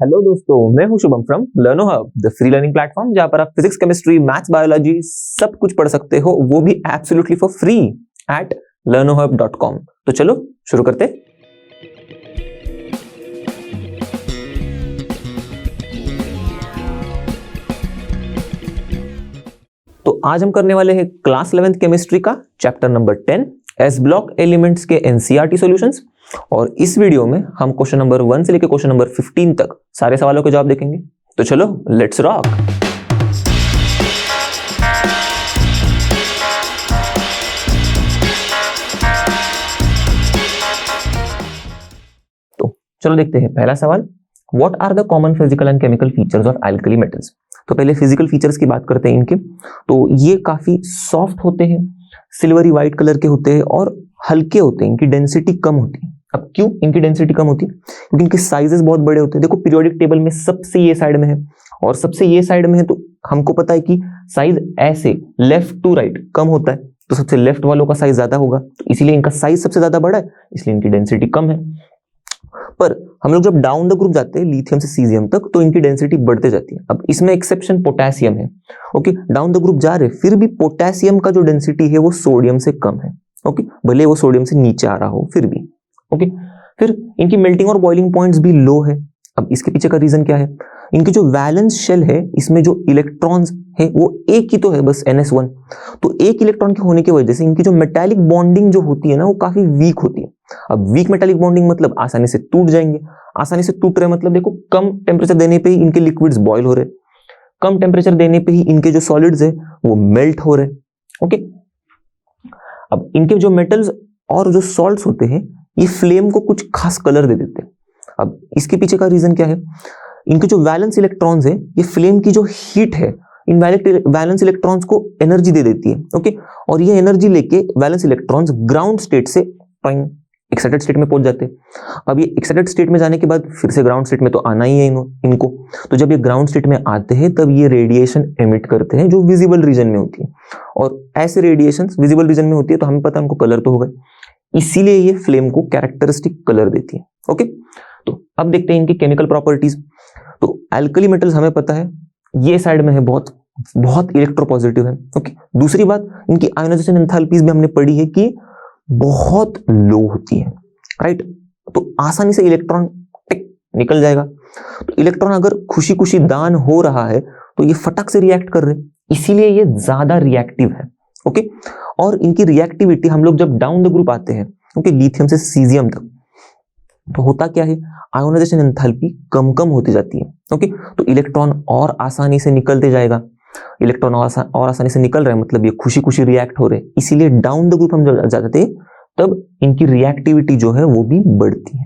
Hello दोस्तों, मैं हूं Shubham from लर्नो hub, the free learning platform जहां पर आप फिजिक्स, केमिस्ट्री, मैथ्स, बायोलॉजी सब कुछ पढ़ सकते हो, वो भी absolutely for free at learnohub.com। तो चलो शुरू करते। तो आज हम करने वाले हैं क्लास 11th केमिस्ट्री का chapter number 10 S block elements के एनसीईआरटी सॉल्यूशंस। और इस वीडियो में हम क्वेश्चन नंबर 1 से लेकर क्वेश्चन नंबर 15 तक सारे सवालों के जवाब देखेंगे। तो चलो लेट्स रॉक। तो चलो देखते हैं पहला सवाल, what are the common physical and chemical features of alkali metals. तो पहले फिजिकल फीचर्स की बात करते हैं इनके। तो ये काफी सॉफ्ट होते हैं, सिल्वरी व्हाइट कलर के होते हैं और हल्के होते हैं, इनकी डेंसिटी कम होती है। अब क्यों इनकी डेंसिटी कम होती है? क्योंकि इनके साइजेस बहुत बड़े होते हैं। देखो पीरियोडिक टेबल में सबसे ये साइड में है और सबसे ये साइड में है, तो हमको पता है कि साइज ऐसे लेफ्ट टू राइट कम होता है, तो सबसे लेफ्ट वालों का साइज ज्यादा होगा, तो इसीलिए इनका साइज सबसे ज्यादा बड़ा है, इसलिए इनकी डेंसिटी कम है। पर हम लोग जब डाउन द ग्रुप जाते हैं लिथियम से सीजियम तक, तो इनकी डेंसिटी बढ़ते जाती है। अब इसमें एक्सेप्शन पोटेशियम है। ओके, डाउन द ग्रुप जा रहे फिर भी पोटेशियम का जो डेंसिटी है वो सोडियम से कम है। ओके, भले वो सोडियम से नीचे आ रहा हो फिर भी। ओके, फिर इनकी मेल्टिंग और बॉइलिंग पॉइंट्स भी लो है। अब इसके पीछे का रीजन क्या है? इनकी जो वैलेंस शेल है, इसमें जो इलेक्ट्रॉन्स है वो एक ही तो है, बस NS1। तो एक इलेक्ट्रॉन के होने की वजह से इनकी जो मेटालिक बॉन्डिंग जो होती है ना, वो काफी वीक होती है। अब वीक मेटालिक बॉन्डिंग मतलब आसानी से टूट जाएंगे। आसानी से टूट रहे मतलब देखो कम टेम्परेचर देने पे ही इनके लिक्विड्स बॉयल हो रहे, कम टेम्परेचर देने पे ही इनके जो सॉलिड्स है वो मेल्ट हो रहे। ओके, अब इनके जो मेटल्स और जो सॉल्ट्स होते हैं ये फ्लेम को कुछ खास कलर दे देते हैं। अब इसके पीछे का रीजन क्या है? इनके जो वैलेंस इलेक्ट्रॉन्स है, ये फ्लेम की जो हीट है इन वैलेंस इलेक्ट्रॉन्स को एनर्जी दे देती है। ओके, और ये एनर्जी लेके वैलेंस इलेक्ट्रॉन्स ग्राउंड स्टेट से एक्साइटेड स्टेट में पहुंच जाते हैं। अब ये एक्साइटेड स्टेट में जाने के बाद फिर से ग्राउंड स्टेट में तो आना ही है इनको। तो जब ये ग्राउंड स्टेट में आते हैं तब ये रेडिएशन एमिट करते हैं जो विजिबल रीजन में होती है, और ऐसे रेडिएशंस विजिबल रीजन में होती है तो हमें पता है उनको कलर तो होगा, इसीलिए ये फ्लेम को कैरेक्टरिस्टिक कलर देती है। ओके, तो अब देखते हैं इनकी केमिकल प्रॉपर्टीज। तो एल्कली मेटल्स हमें पता है ये साइड में है, बहुत बहुत इलेक्ट्रोपॉजिटिव है। ओके, दूसरी बात इनकी आयोनाइजेशन एंथैल्पीज भी हमने पढ़ी है कि बहुत लो होती है, राइट। तो आसानी से इलेक्ट्रॉन निकल जाएगा। तो इलेक्ट्रॉन अगर खुशी खुशी दान हो रहा है तो ये फटक से रिएक्ट कर रहे हैं, इसीलिए ये ज्यादा रिएक्टिव है। ओके, और इनकी रिएक्टिविटी हम लोग जब डाउन द ग्रुप आते हैं, ओके, लिथियम से सीजियम तक, तो होता क्या है, आयोनाइजेशन एंथैल्पी कम कम होती जाती है। ओके, तो इलेक्ट्रॉन और आसानी से निकलते जाएगा। इलेक्ट्रॉन और आसानी से निकल रहे हैं मतलब ये खुशी खुशी रिएक्ट हो रहे हैं, इसीलिए डाउन द ग्रुप हम जब जाते हैं तब इनकी रिएक्टिविटी जो है वो भी बढ़ती है।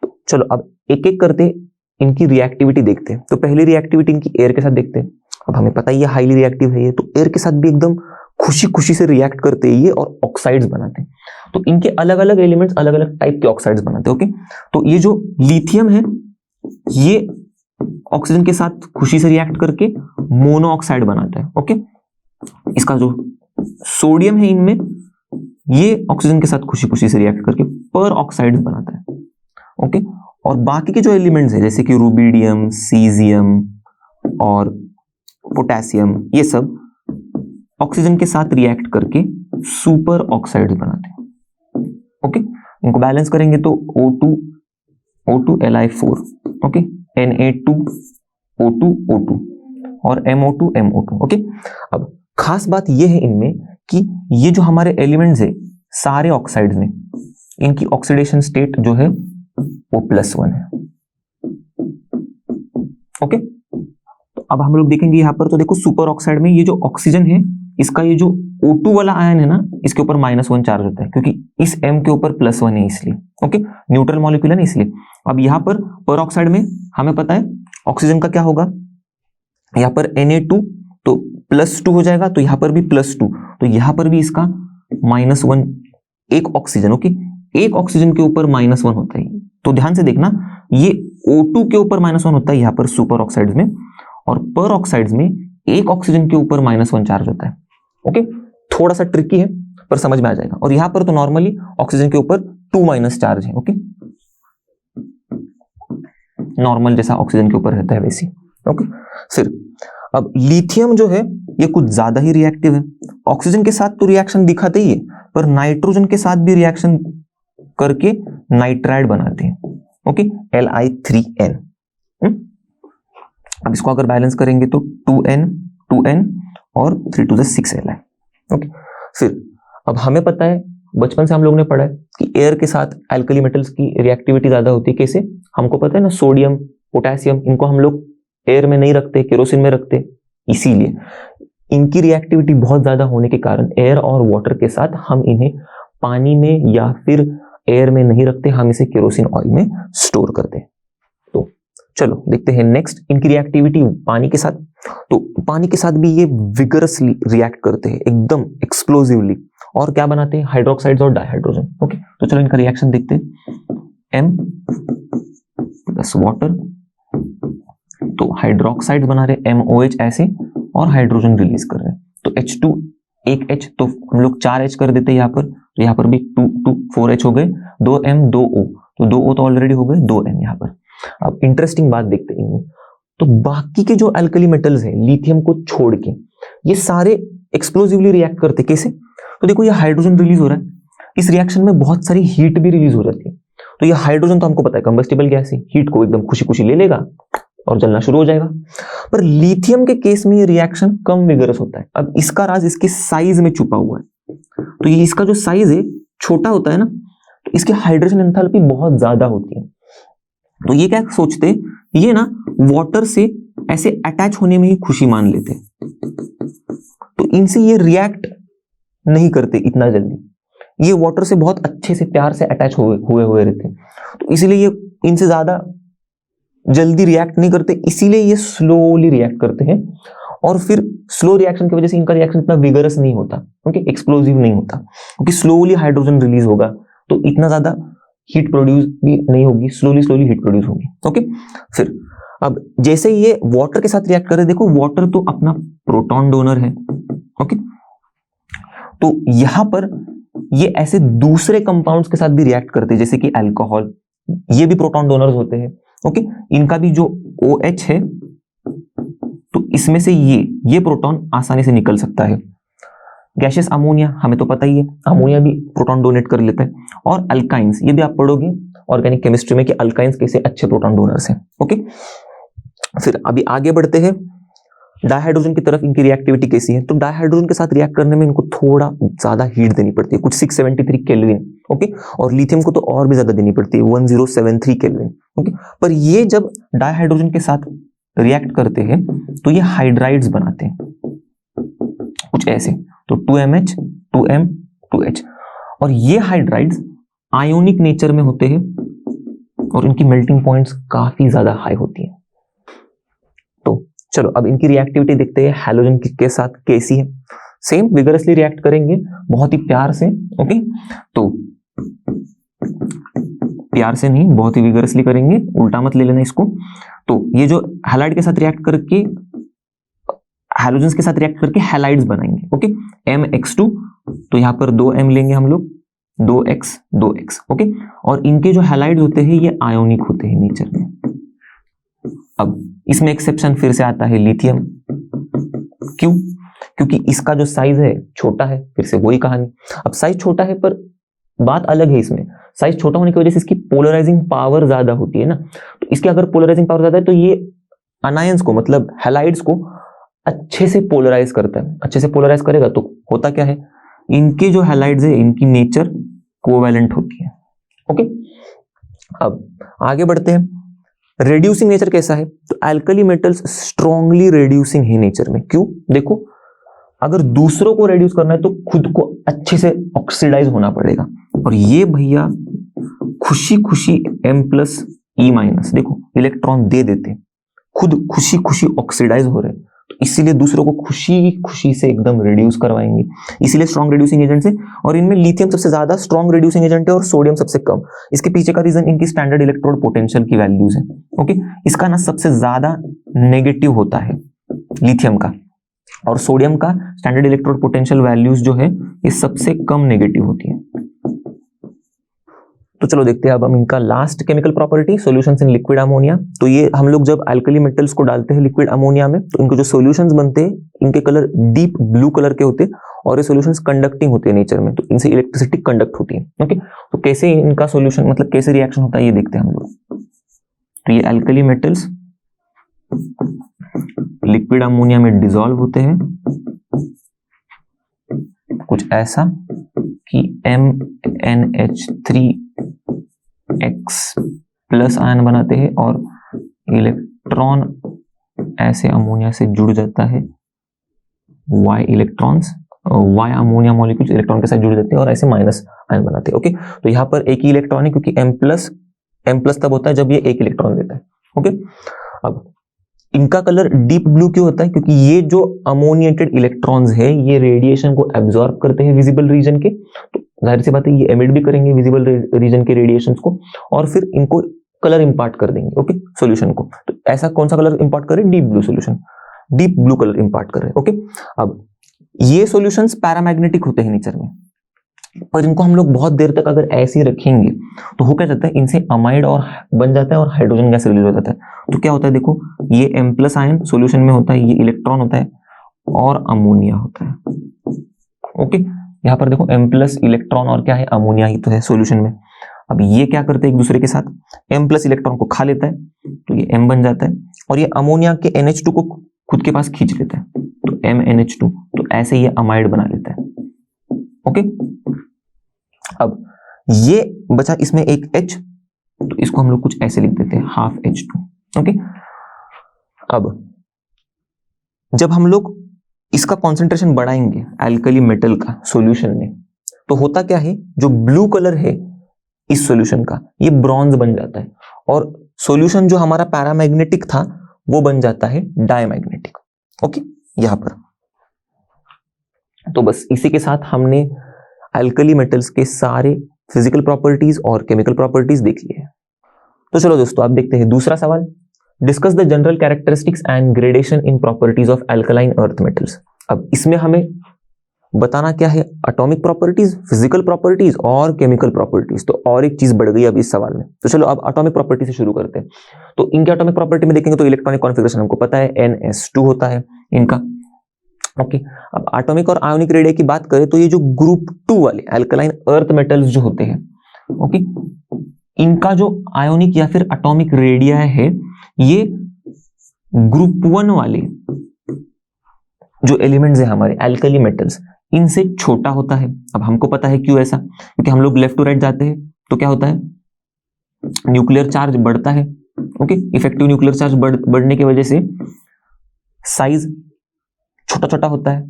तो चलो अब एक एक करते इनकी रिएक्टिविटी देखते हैं। तो पहली रिएक्टिविटी इनकी एयर के साथ देखते हैं। अब हमें पता है ये हाईली रिएक्टिव है, ये तो एयर के साथ भी एकदम खुशी खुशी से रिएक्ट करते हैं ये, और ऑक्साइड्स बनाते हैं। तो इनके अलग अलग एलिमेंट्स अलग अलग टाइप के ऑक्साइड्स बनाते हैं। ओके, तो ये जो लिथियम है ये ऑक्सीजन के साथ खुशी से रिएक्ट करके मोनो ऑक्साइड बनाता है। ओके, इसका जो सोडियम है इनमें ये ऑक्सीजन के साथ खुशी खुशी से रिएक्ट करके पर ऑक्साइड बनाता है। ओके, और बाकी के जो एलिमेंट्स है जैसे कि रुबिडियम, सीजियम और पोटेशियम, ये सब ऑक्सीजन के साथ रिएक्ट करके सुपर ऑक्साइड्स बनाते हैं। ओके, इनको बैलेंस करेंगे तो O2 Li4, okay, Na2 O2 O2 और MO2 MO2। ओके, अब खास बात ये है इनमें कि ये जो हमारे एलिमेंट्स है सारे ऑक्साइड्स में, इनकी ऑक्सीडेशन स्टेट जो है वो +1 है। ओके, तो अब हम लोग देखेंगे यहाँ पर, तो देखो सुपर ऑक्साइड में ये जो ऑक्सीजन है इसका ये जो O2 वाला आयन है ना, इसके ऊपर -1 चार्ज होता है, क्योंकि इस M के ऊपर +1 है इसलिए। ओके, न्यूट्रल मॉलिक्यूल है ना इसलिए। अब यहाँ पर ऑक्साइड में हमें पता है ऑक्सीजन का क्या होगा, यहाँ पर Na2 तो +2 हो जाएगा, तो यहाँ पर भी +2, तो यहाँ पर भी इसका -1 एक ऑक्सीजन। ओके, एक ऑक्सीजन के ऊपर -1 होता है, तो ध्यान से देखना ये O2 के ऊपर -1 होता है यहाँ पर सुपर ऑक्साइड्स में, और पर ऑक्साइड्स में एक ऑक्सीजन के ऊपर -1 चार्ज होता है। ओके, थोड़ा सा ट्रिकी है पर समझ में आ जाएगा। और यहाँ पर तो नॉर्मली ऑक्सीजन के ऊपर 2- चार्ज है। ओके, नॉर्मल जैसा ऑक्सीजन के ऊपर रहता है वैसी। ओके, फिर अब लिथियम जो है ये कुछ ज्यादा ही रिएक्टिव है। ऑक्सीजन के साथ तो रिएक्शन दिखाते ही है, पर नाइट्रोजन के साथ भी रिएक्शन करके नाइट्राइड बनाते हैं। Okay, Li3n। अब इसको अगर बैलेंस करेंगे तो 2n 2n और 3 to the 6 Li। ओके, फिर अब हमें पता है, बचपन से हम लोग ने पढ़ा है कि एयर के साथ एल्कली मेटल्स की रिएक्टिविटी ज्यादा होती है। कैसे? हमको पता है ना, सोडियम पोटेशियम इनको हम लोग एयर में नहीं रखते, केरोसिन में रखते। इसीलिए इनकी रिएक्टिविटी बहुत ज्यादा होने के कारण एयर और वाटर के साथ हम इन्हें पानी में या फिर एयर में नहीं रखते, हम इसे केरोसिन ऑयल में स्टोर करते हैं। तो चलो देखते हैं नेक्स्ट इनकी रिएक्टिविटी पानी के साथ। तो पानी के साथ भी ये विगरसली रिएक्ट करते हैं, एकदम एक्सप्लोसिवली। और क्या बनाते हैं? हाइड्रोक्साइड्स और डाइहाइड्रोजन। ओके, तो चलो इनका रिएक्शन देखते हैं। M प्लस वाटर, तो हाइड्रोक्साइड्स बना रहे MOH ऐसे, और हाइड्रोजन रिलीज कर रहे हैं। तो H2 एक H, तो हम लोग 4H कर देते हैं यहाँ पर। तो यहाँ पर भी 2 2 4H हो गए, 2M 2O, तो 2O तो ऑलरेडी हो गए, 2N यहाँ पर। अब इंटरेस्टिंग बात देखते हैं इनमें, तो बाकी के जो अल्कली मेटल्स हैं लिथियम को छोड़ के, ये सारे एक्सप्लोसिवली रिएक्ट करते। कैसे? तो देखो ये हाइड्रोजन रिलीज हो रहा है, इस रिएक्शन में बहुत सारी हीट भी रिलीज हो जाती है। तो ये हाइड्रोजन तो हमको पता है कंबस्टिबल गैस है, हीट को एकदम खुशी खुशी ले लेगा और जलना शुरू हो जाएगा। पर लिथियम के केस में ये रिएक्शन कम विगरस होता है। अब इसका राज इसके साइज में छुपा हुआ है। तो ये इसका जो साइज है छोटा होता है ना, तो इसकी हाइड्रोजन एंथैल्पी बहुत ज्यादा होती है। तो ये क्या सोचते, ये ना वाटर से ऐसे अटैच होने में ही खुशी मान लेते, तो इनसे ये रिएक्ट नहीं करते इतना जल्दी। ये वाटर से बहुत अच्छे से प्यार से अटैच हुए रहते हैं, तो इसीलिए ये इनसे ज्यादा जल्दी रिएक्ट नहीं करते, इसीलिए ये स्लोली रिएक्ट करते हैं। और फिर स्लो रिएक्शन की वजह से इनका रिएक्शन इतना विगरस नहीं होता, क्योंकि एक्सप्लोसिव नहीं होता, क्योंकि स्लोली हाइड्रोजन रिलीज होगा तो इतना ज्यादा हीट प्रोड्यूस भी नहीं होगी, स्लोली स्लोली हीट प्रोड्यूस होगी। ओके, फिर अब जैसे ये वाटर के साथ रिएक्ट करे, देखो वाटर तो अपना प्रोटॉन डोनर है। ओके, तो यहां पर ये ऐसे दूसरे कंपाउंड्स के साथ भी रिएक्ट करते हैं, जैसे कि अल्कोहल, ये भी प्रोटॉन डोनर्स होते हैं। ओके, इनका भी जो OH है, तो इसमें से ये प्रोटॉन आसानी से निकल सकता है। गैसियस अमोनिया, हमें तो पता ही है, अमोनिया भी प्रोटॉन डोनेट कर लेता है। और अल्काइंस, ये भी आप पढ़ोगे ऑर्गेनिक केमिस्ट्री में कि अल्काइंस कैसे अच्छे प्रोटॉन डोनर्स हैं। ओके, फिर अभी आगे बढ़ते हैं डाइहाइड्रोजन की तरफ। इनकी रिएक्टिविटी कैसी है? तो डाइहाइड्रोजन के साथ रिएक्ट करने में इनको थोड़ा ज्यादा हीट देनी पड़ती है, कुछ 673 केल्विन। ओके, और लिथियम को तो और भी ज्यादा देनी पड़ती है, 1073 केल्विन। ओके, पर ये जब डाइहाइड्रोजन के साथ रिएक्ट करते हैं तो ये हाइड्राइड्स बनाते हैं कुछ ऐसे, तो 2MH 2M 2H। और ये हाइड्राइड्स आयोनिक नेचर में होते हैं और इनकी मेल्टिंग पॉइंट्स काफी ज्यादा हाई होती है। तो चलो अब इनकी रिएक्टिविटी देखते हैं हैलोजन के साथ कैसी है। सेम विगरसली रिएक्ट करेंगे, बहुत ही प्यार से। ओके, तो प्यार से नहीं, बहुत ही विगरसली करेंगे, उल्टा मत ले लेना इसको। तो ये जो हैलाइड के साथ रिएक्ट करके, हैलोजन्स के साथ रिएक्ट करके हैलाइड्स बनाएंगे। ओके, MX2, तो यहां पर 2M लेंगे हम लोग, 2X 2X। ओके, और इनके जो हैलाइड्स होते हैं ये आयोनिक होते हैं नेचर में। अब इसमें एक्सेप्शन फिर से आता है लिथियम। क्यों? क्योंकि इसका जो साइज है छोटा है, फिर से वही कहानी। अब साइज छोटा है पर बात अलग है, इसमें साइज छोटा होने की वजह से इसकी पोलराइजिंग पावर ज्यादा होती है ना। तो इसकी अगर पोलराइजिंग पावर ज्यादा है तो ये अनायंस को, मतलब हैलाइड्स को अच्छे से पोलराइज करता है। अच्छे से पोलराइज करेगा तो होता क्या है, इनके जो हैलाइड्स है इनकी नेचर कोवैलेंट होती है। ओके, अब आगे बढ़ते हैं। रेड्यूसिंग नेचर कैसा है? तो अल्कली मेटल्स स्ट्रांगली रेड्यूसिंग है नेचर में। क्यों? देखो, अगर दूसरों को रेड्यूस करना है तो खुद को अच्छे से ऑक्सीडाइज होना पड़ेगा, और ये भैया खुशी खुशी M+E- देखो इलेक्ट्रॉन दे देते, खुद खुशी खुशी ऑक्सीडाइज हो रहे हैं, तो इसीलिए दूसरों को खुशी खुशी से एकदम रिड्यूस करवाएंगे, इसीलिए स्ट्रॉन्ग रिड्यूसिंग एजेंट्स है। और इनमें लिथियम सबसे ज्यादा स्ट्रॉन्ग रिड्यूसिंग एजेंट है और सोडियम सबसे कम। इसके पीछे का रीजन इनकी स्टैंडर्ड इलेक्ट्रोड पोटेंशियल की वैल्यूज है। ओके, इसका ना सबसे ज्यादा नेगेटिव होता है लिथियम का, और सोडियम का स्टैंडर्ड इलेक्ट्रोड पोटेंशियल वैल्यूज जो है ये सबसे कम नेगेटिव होती है। तो चलो देखते हैं अब हम इनका last chemical property, solutions in liquid ammonia. तो ये हम लोग जब अल्कली मेटल्स को डालते हैं लिक्विड अमोनिया में तो इनके जो सॉल्यूशंस बनते हैं इनके कलर डीप ब्लू कलर के होते हैं और ये सॉल्यूशंस कंडक्टिंग होते हैं नेचर में, तो इनसे इलेक्ट्रिसिटी कंडक्ट होती है। ओके, तो कैसे इनका सॉल्यूशन मतलब कैसे रिएक्शन होता है ये देखते हैं हम लोग। तो ये अल्कली मेटल्स लिक्विड अमोनिया में डिसॉल्व होते हैं कुछ ऐसा कि MnH3X+ आयन बनाते हैं और इलेक्ट्रॉन ऐसे अमोनिया से जुड़ जाता है, Y अमोनिया मॉलिक्यूल्स इलेक्ट्रॉन के साथ जुड़ जाते हैं और ऐसे माइनस आयन बनाते हैं। ओके, तो यहाँ पर एक ही इलेक्ट्रॉन है क्योंकि M+ तब होता है जब ये एक इलेक्ट्रॉन देता है। ओके, अब इनका कलर डीप ब्लू क्यों होता है? क्योंकि ये जो अमोनिएटेड इलेक्ट्रॉन्स है ये रेडिएशन को एब्जॉर्ब करते हैं विजिबल रीजन के, तो जाहिर सी बात है ये एमिट भी करेंगे विजिबल रीजन के रेडिएशंस को और फिर इनको कलर इंपार्ट कर देंगे। ओके, सॉल्यूशन को। तो ऐसा कौन सा कलर इंपार्ट करे? Deep blue solution, deep blue colour इंपार्ट कर रहे हैं। ओके, अब ये सॉल्यूशंस पैरामैग्नेटिक होते हैं नेचर में, पर इनको हम लोग बहुत देर तक अगर ऐसे ही रखेंगे तो हो क्या जाता है, इनसे अमाइड और बन जाता है और हाइड्रोजन गैस रिलीज हो जाता है। तो क्या होता है देखो, ये M+ आयन सॉल्यूशन में होता है, ये इलेक्ट्रॉन होता है और अमोनिया होता है। ओके, यहाँ पर देखो M+ इलेक्ट्रॉन और क्या है, अमोनिया ही तो है सॉल्यूशन में। अब ये क्या करते हैं एक दूसरे के साथ, M+ इलेक्ट्रॉन को खा लेता है तो ये M बन जाता है और ये अमोनिया के NH2 को खुद के पास खींच लेता है तो MnH2, तो ऐसे ये अमाइड बना लेता है। ओके, अब ये बचा इसमें एक H, तो इसको हम लोग कुछ ऐसे लिख देते हैं ½ H2। ओके, अब जब हम लोग इसका कॉन्सेंट्रेशन बढ़ाएंगे अल्कली मेटल का सॉल्यूशन में तो होता क्या है, जो ब्लू कलर है इस सॉल्यूशन का ये ब्रॉन्ज बन जाता है और सॉल्यूशन जो हमारा पैरामैग्नेटिक था वो बन जाता है डायमैग्नेटिक। ओके, यहां पर तो बस इसी के साथ हमने अल्कली मेटल्स के सारे फिजिकल प्रॉपर्टीज और केमिकल प्रॉपर्टीज देख लिए हैं। तो चलो दोस्तों आप देखते हैं दूसरा सवाल, discuss the general characteristics and gradation in properties of alkaline earth metals. अब इसमें हमें बताना क्या है, एटॉमिक प्रॉपर्टीज, फिजिकल प्रॉपर्टीज और केमिकल प्रॉपर्टीज। तो और एक चीज बढ़ गई अब इस सवाल में। तो चलो अब एटॉमिक प्रॉपर्टी से शुरू करते हैं। तो इनके एटॉमिक प्रॉपर्टी में देखेंगे तो इलेक्ट्रॉनिक कॉन्फिगरेशन हमको पता है, NS2 होता है इनका। ओके, अब एटॉमिक और आयोनिक रेडिया की बात करें तो ये जो ग्रुप 2 वाले अल्कलाइन अर्थ मेटल्स जो होते हैं, ओके, इनका जो आयोनिक या फिर एटॉमिक रेडिया है ये ग्रुप 1 वाले जो एलिमेंट्स है हमारे अल्कली मेटल्स इनसे छोटा होता है। अब हमको पता है क्यों ऐसा, क्योंकि हम लोग लेफ्ट टू राइट जाते हैं तो क्या होता है, न्यूक्लियर चार्ज बढ़ता है। ओके, इफेक्टिव न्यूक्लियर चार्ज बढ़ने की वजह से साइज छोटा छोटा होता है।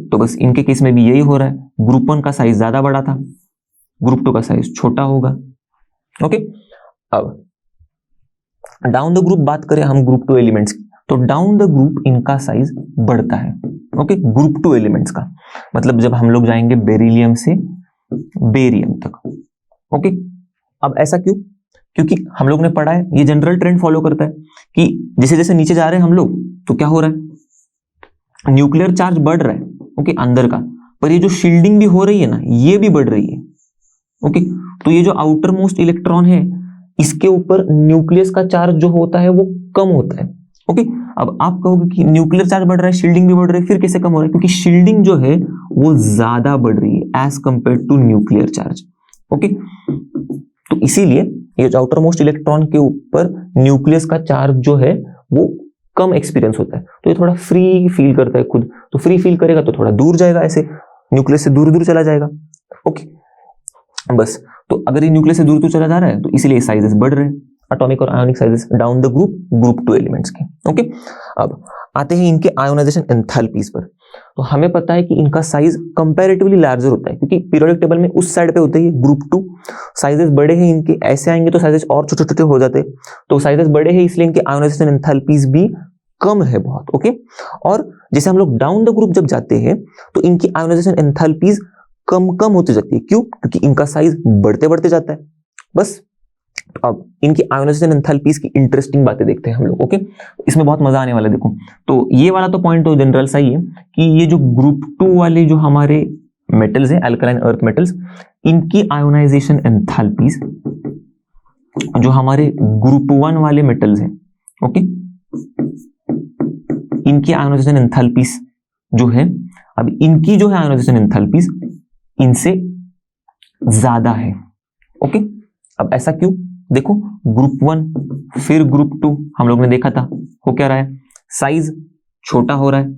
तो बस इनके केस में भी यही हो रहा है, ग्रुप 1 का साइज ज्यादा बड़ा था, ग्रुप 2 का साइज छोटा होगा। ओके, अब डाउन द ग्रुप बात करें हम ग्रुप 2 एलिमेंट्स की, तो डाउन द ग्रुप इनका साइज बढ़ता है। ओके, ग्रुप 2 एलिमेंट्स का मतलब जब हम लोग जाएंगे बेरिलियम से बेरियम तक। ओके, अब ऐसा क्यों, क्योंकि हम लोग ने पढ़ा है ये जनरल ट्रेंड फॉलो करता है कि जैसे जैसे नीचे जा रहे हैं हम लोग तो क्या हो रहा है, न्यूक्लियर चार्ज बढ़ रहा है ओके अंदर का, पर ये जो शील्डिंग भी हो रही है ना ये भी बढ़ रही है। ओके, तो ये जो आउटर मोस्ट इलेक्ट्रॉन है इसके ऊपर न्यूक्लियस का चार्ज जो होता है वो कम होता है। ओके, अब आप कहोगे कि न्यूक्लियर चार्ज बढ़ रहा है, शील्डिंग भी बढ़ रही है, फिर कैसे कम हो रहा है? क्योंकि शील्डिंग जो है वो ज्यादा बढ़ रही है as compare to nuclear charge. Okay, तो इसीलिए ये जो आउटर मोस्ट इलेक्ट्रॉन के ऊपर न्यूक्लियस का चार्ज जो है वो कम एक्सपीरियंस होता है, तो ये थोड़ा फ्री फील करता है खुद। तो फ्री फील करेगा तो थोड़ा दूर जाएगा, ऐसे न्यूक्लियस से दूर दूर चला जाएगा। ओके, बस तो अगर ये न्यूक्लियस से दूर दूर चला जा रहा है तो इसीलिए साइजेस बढ़ रहे हैं, एटॉमिक और ionic sizes down the group 2 elements के। ओके, अब आते हैं इनके आयोनाइजेशन एंथैल्पीज पर। तो हमें पता है कि इनका साइज कंपैरेटिवली लार्जर होता है क्योंकि पीरियोडिक टेबल में उस साइड पे होते हैं ग्रुप 2, साइजेस बड़े हैं इनके, ऐसे आएंगे तो साइजेस और छोटे छोटे हो जाते हैं। तो साइजेस बड़े हैं इसलिए इनके आयोनाइजेशन एंथैल्पीज भी कम है बहुत। ओके, और जैसे हम लोग डाउन द ग्रुप जब जाते हैं तो इनकी आयोनाइजेशन एंथैल्पीज कम होती जाती है। क्यों? क्योंकि इनका साइज बढ़ते बढ़ते जाता है। बस अब इनकी आयोनाइजेशन एंथैल्पीज की इंटरेस्टिंग बातें देखते हैं हम लोग। ओके, इसमें बहुत मजा आने वाला है। देखो, तो ये वाला तो पॉइंट तो जनरल सा ही है कि ये जो ग्रुप 2 वाले जो हमारे मेटल्स हैं अल्कलाइन अर्थ मेटल्स, इनकी आयोनाइजेशन एंथैल्पीज जो हमारे ग्रुप 1 वाले मेटल्स हैं, ओके, इनकी आयोनाइजेशन एंथैल्पीज जो है, अब इनकी जो है आयोनाइजेशन एंथैल्पीज इनसे ज्यादा है, ओके। अब ऐसा क्यों? देखो, ग्रुप 1 फिर ग्रुप 2 हम लोग ने देखा था, हो क्या रहा है, साइज छोटा हो रहा है,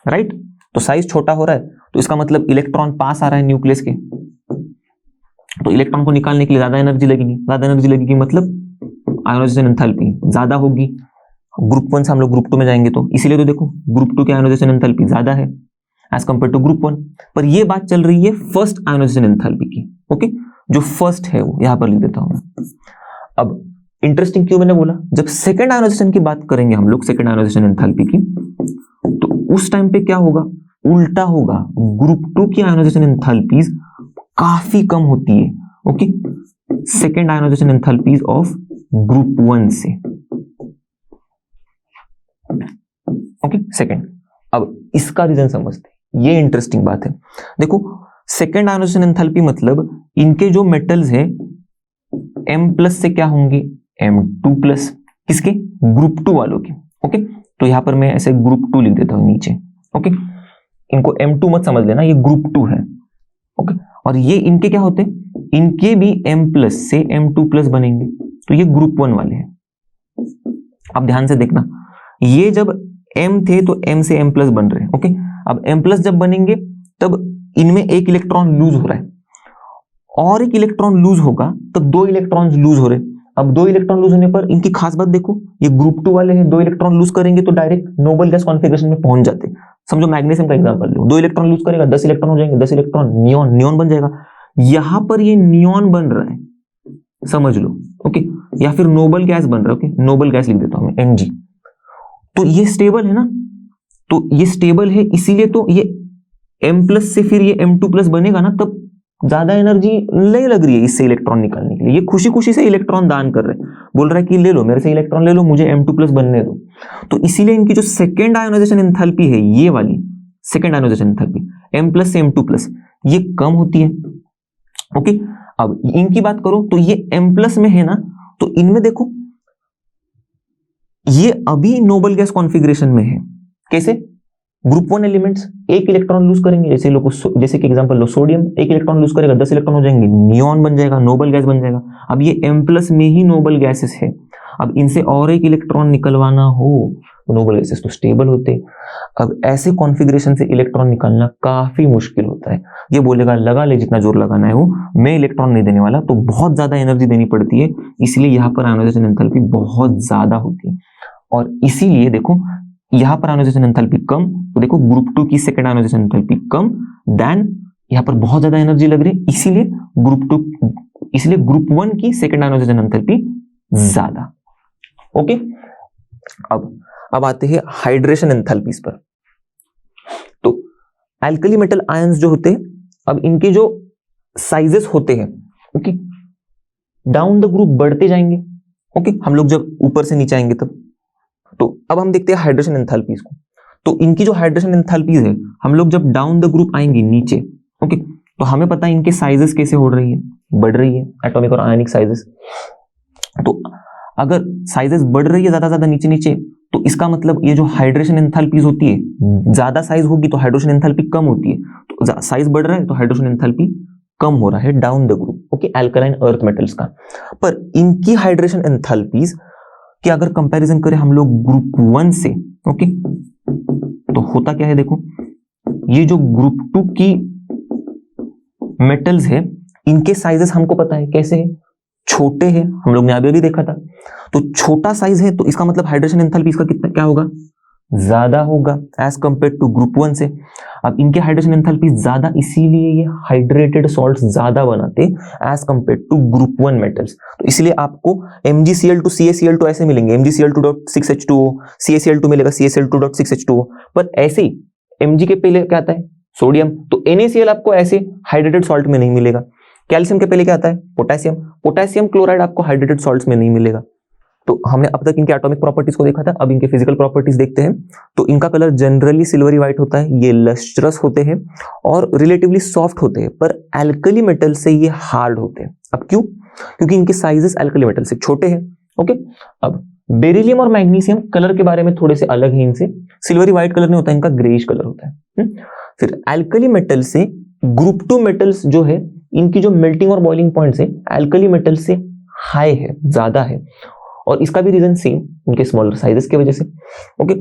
राइट। तो साइज छोटा हो रहा है तो इसका मतलब इलेक्ट्रॉन पास आ रहा है न्यूक्लियस के, तो इलेक्ट्रॉन को निकालने के लिए ज्यादा एनर्जी लगेगी, ज्यादा एनर्जी लगेगी मतलब आयोनाइजेशन एंथैल्पी ज्यादा होगी। ग्रुप 1 से हम लोग ग्रुप 2 में जाएंगे तो इसीलिए तो देखो ग्रुप 2 की आयोनाइजेशन एंथैल्पी ज्यादा है एज कंपेयर टू ग्रुप 1। पर ये बात चल रही है फर्स्ट आयोनाइजेशन एंथैल्पी की, ओके, जो फर्स्ट है वो यहां पर लिख देता हूं मैं। अब इंटरेस्टिंग क्यों मैंने बोला, जब सेकेंड आयोनाइजेशन की बात करेंगे हम लोग, सेकेंड आयोनाइजेशन एंथैल्पी की, तो उस टाइम पे क्या होगा, उल्टा होगा। ग्रुप 2 की आयोनाइजेशन एंथैल्पीज काफी कम होती है, okay, second ionization enthalpies of group 1 से, ओके, सेकेंड। अब इसका रीजन समझते हैं, ये इंटरेस्टिंग बात है। देखो, सेकेंड आयोनाइजेशन एंथैल्पी मतलब इनके जो मेटल्स है M+ से क्या होंगे, M2+, किसके, ग्रुप 2 वालों के, ओके। तो यहां पर मैं ऐसे ग्रुप 2 लिख देता हूं नीचे, ओके। इनको M2 मत समझ लेना, ये ग्रुप 2 है, ओके। और ये इनके क्या होते हैं, इनके भी M+ से M2+ बनेंगे, तो ये ग्रुप 1 वाले हैं। अब ध्यान से देखना, ये जब M थे तो M से M+ बन रहे हैं, ओके। अब M+ जब बनेंगे तब इनमें एक इलेक्ट्रॉन लूज हो रहा है, और एक इलेक्ट्रॉन लूज होगा तब 2 इलेक्ट्रॉन लूज हो रहे हैं। अब 2 इलेक्ट्रॉन लूज होने पर इनकी खास बात देखो, ये ग्रुप 2 वाले हैं, 2 इलेक्ट्रॉन लूज करेंगे तो डायरेक्ट नोबल गैस कॉन्फ़िगरेशन में पहुंच जाते। समझो मैग्नीशियम का एग्जांपल लो, 2 इलेक्ट्रॉन लूज करेगा, 10 इलेक्ट्रॉन हो जाएंगे, 10 इलेक्ट्रॉन नियॉन बन जाएगा। यहां पर ये नियॉन बन रहा है, समझ लो, ओके, या फिर नोबल गैस बन रहा है, ओके, नोबल गैस लिख देता हूं मैं, Mg। तो ये स्टेबल है ना, तो ये स्टेबल है, इसीलिए तो ये M+ से फिर ये M2+ बनेगा ना, तब ज्यादा एनर्जी नहीं लग रही है इससे इलेक्ट्रॉन निकालने के लिए। ये खुशी खुशी से इलेक्ट्रॉन दान कर रहे हैं, बोल रहा है कि ले लो मेरे से इलेक्ट्रॉन ले लो, मुझे M2+ बनने दो। तो इसीलिए इनकी जो सेकेंड आयोनाइजेशन एंथैल्पी है, ये वाली सेकेंड आयोनाइजेशन एंथैल्पी M+ से M2+, ये कम होती है, ओके। अब इनकी बात करो तो ये M+ में है ना, तो इनमें देखो ये अभी नोबल गैस कॉन्फ़िगरेशन में है। कैसे? ग्रुप 1 एलिमेंट्स एक इलेक्ट्रॉन लूज करेंगे, जैसे कि एग्जांपल लो, सोडियम एक इलेक्ट्रॉन लूज करेगा, 10 इलेक्ट्रॉन हो जाएंगे, नियॉन बन जाएगा, नोबल गैस बन जाएगा। अब ये M+ में ही नोबल गैसेस है, अब इनसे और एक इलेक्ट्रॉन निकलवाना हो तो नोबल गैसेस तो स्टेबल होते। अब ऐसे कॉन्फ़िगरेशन से इलेक्ट्रॉन निकालना काफी मुश्किल होता है। ये बोलेगा लगा ले जितना जोर लगाना है वो, मैं इलेक्ट्रॉन नहीं देने वाला, तो बहुत ज्यादा एनर्जी देनी पड़ती है, इसलिए यहाँ पर आयोनाइजेशन एंथैल्पी बहुत ज्यादा होती है। और इसीलिए देखो यहां पर आयोनाइजेशन एंथैल्पी कम, तो देखो ग्रुप 2 की सेकंड आयोनाइजेशन एंथैल्पी कम देन, यहां पर बहुत ज्यादा एनर्जी लग रही है, इसीलिए ग्रुप 1 की सेकंड आयोनाइजेशन एंथैल्पी ज्यादा, ओके। अब आते हैं हाइड्रेशन एंथैल्पीज पर। तो एल्कली मेटल आयंस जो होते हैं, अब इनके जो साइजेस होते हैं, ओके, डाउन द ग्रुप बढ़ते जाएंगे, ओके, हम लोग जब ऊपर से नीचे आएंगे तब। तो अब हम देखते हैं हाइड्रेशन एंथैल्पीज को। तो इनकी जो हाइड्रेशन एंथैल्पीज है, हम लोग जब डाउन द ग्रुप आएंगे नीचे, ओके, तो हमें पता है इनके साइजेस कैसे हो रही है, बढ़ रही है, एटॉमिक और आयनिक साइजेस। तो अगर साइजेस बढ़ रही है ज्यादा नीचे नीचे, तो इसका मतलब ये जो हाइड्रेशन एंथैल्पीज होती है, ज्यादा साइज होगी तो हाइड्रेशन एंथैल्पी कम होती है, तो साइज बढ़ रहा है तो हाइड्रेशन एंथैल्पी कम हो रहा है down the group, okay, alkaline earth metals का। पर इनकी हाइड्रेशन एंथैल्पीज कि अगर कंपैरिजन करें हम लोग ग्रुप 1 से, ओके, तो होता क्या है, देखो ये जो ग्रुप 2 की मेटल्स है, इनके साइजेस हमको पता है कैसे है, छोटे हैं, हम लोग ने अभी भी देखा था। तो छोटा साइज है तो इसका मतलब हाइड्रेशन एंथैल्पी इसका कितना क्या होगा, ज्यादा होगा एज कंपेयर टू ग्रुप 1 से। अब इनके हाइड्रेशन एंथैल्पी ज्यादा, इसीलिए ये हाइड्रेटेड सॉल्ट्स ज्यादा बनाते as compare to group 1 metals. तो इसलिए आपको MgCl2 CaCl2 ऐसे मिलेंगे, MgCl2.6H2O, CaCl2 मिलेगा CaCl2.6H2O। पर ऐसे ही Mg के पहले क्या आता है, सोडियम, तो NaCl आपको ऐसे हाइड्रेटेड सॉल्ट में नहीं मिलेगा। कैल्शियम के पहले क्या आता है, पोटेशियम, पोटेशियम क्लोराइड आपको हाइड्रेटेड सॉल्ट्स में नहीं मिलेगा। तो हमने अब तक इनके एटॉमिक प्रॉपर्टीज को देखा था, अब इनके फिजिकल प्रॉपर्टीज देखते हैं। तो इनका कलर जनरली सिल्वरी व्हाइट होता है, ये लस्ट्रस होते हैं और रिलेटिवली सॉफ्ट होते हैं, पर एल्कली मेटल से ये हार्ड होते हैं। अब क्यों? क्योंकि इनके साइजेस एल्कली मेटल से छोटे हैं। ओके, अब बेरिलियम और मैग्नीशियम कलर के बारे में थोड़े से अलग है इनसे, सिल्वरी व्हाइट कलर नहीं होता, इनका ग्रेइश कलर होता है। फिर एल्कली मेटल से ग्रुप 2 मेटल्स जो है, इनकी जो मेल्टिंग और बॉइलिंग पॉइंट्स है एल्कली मेटल से हाई है, ज्यादा है, और इसका भी रीजन सेम, इनके स्मॉलर साइजेस की वजह से। ओके,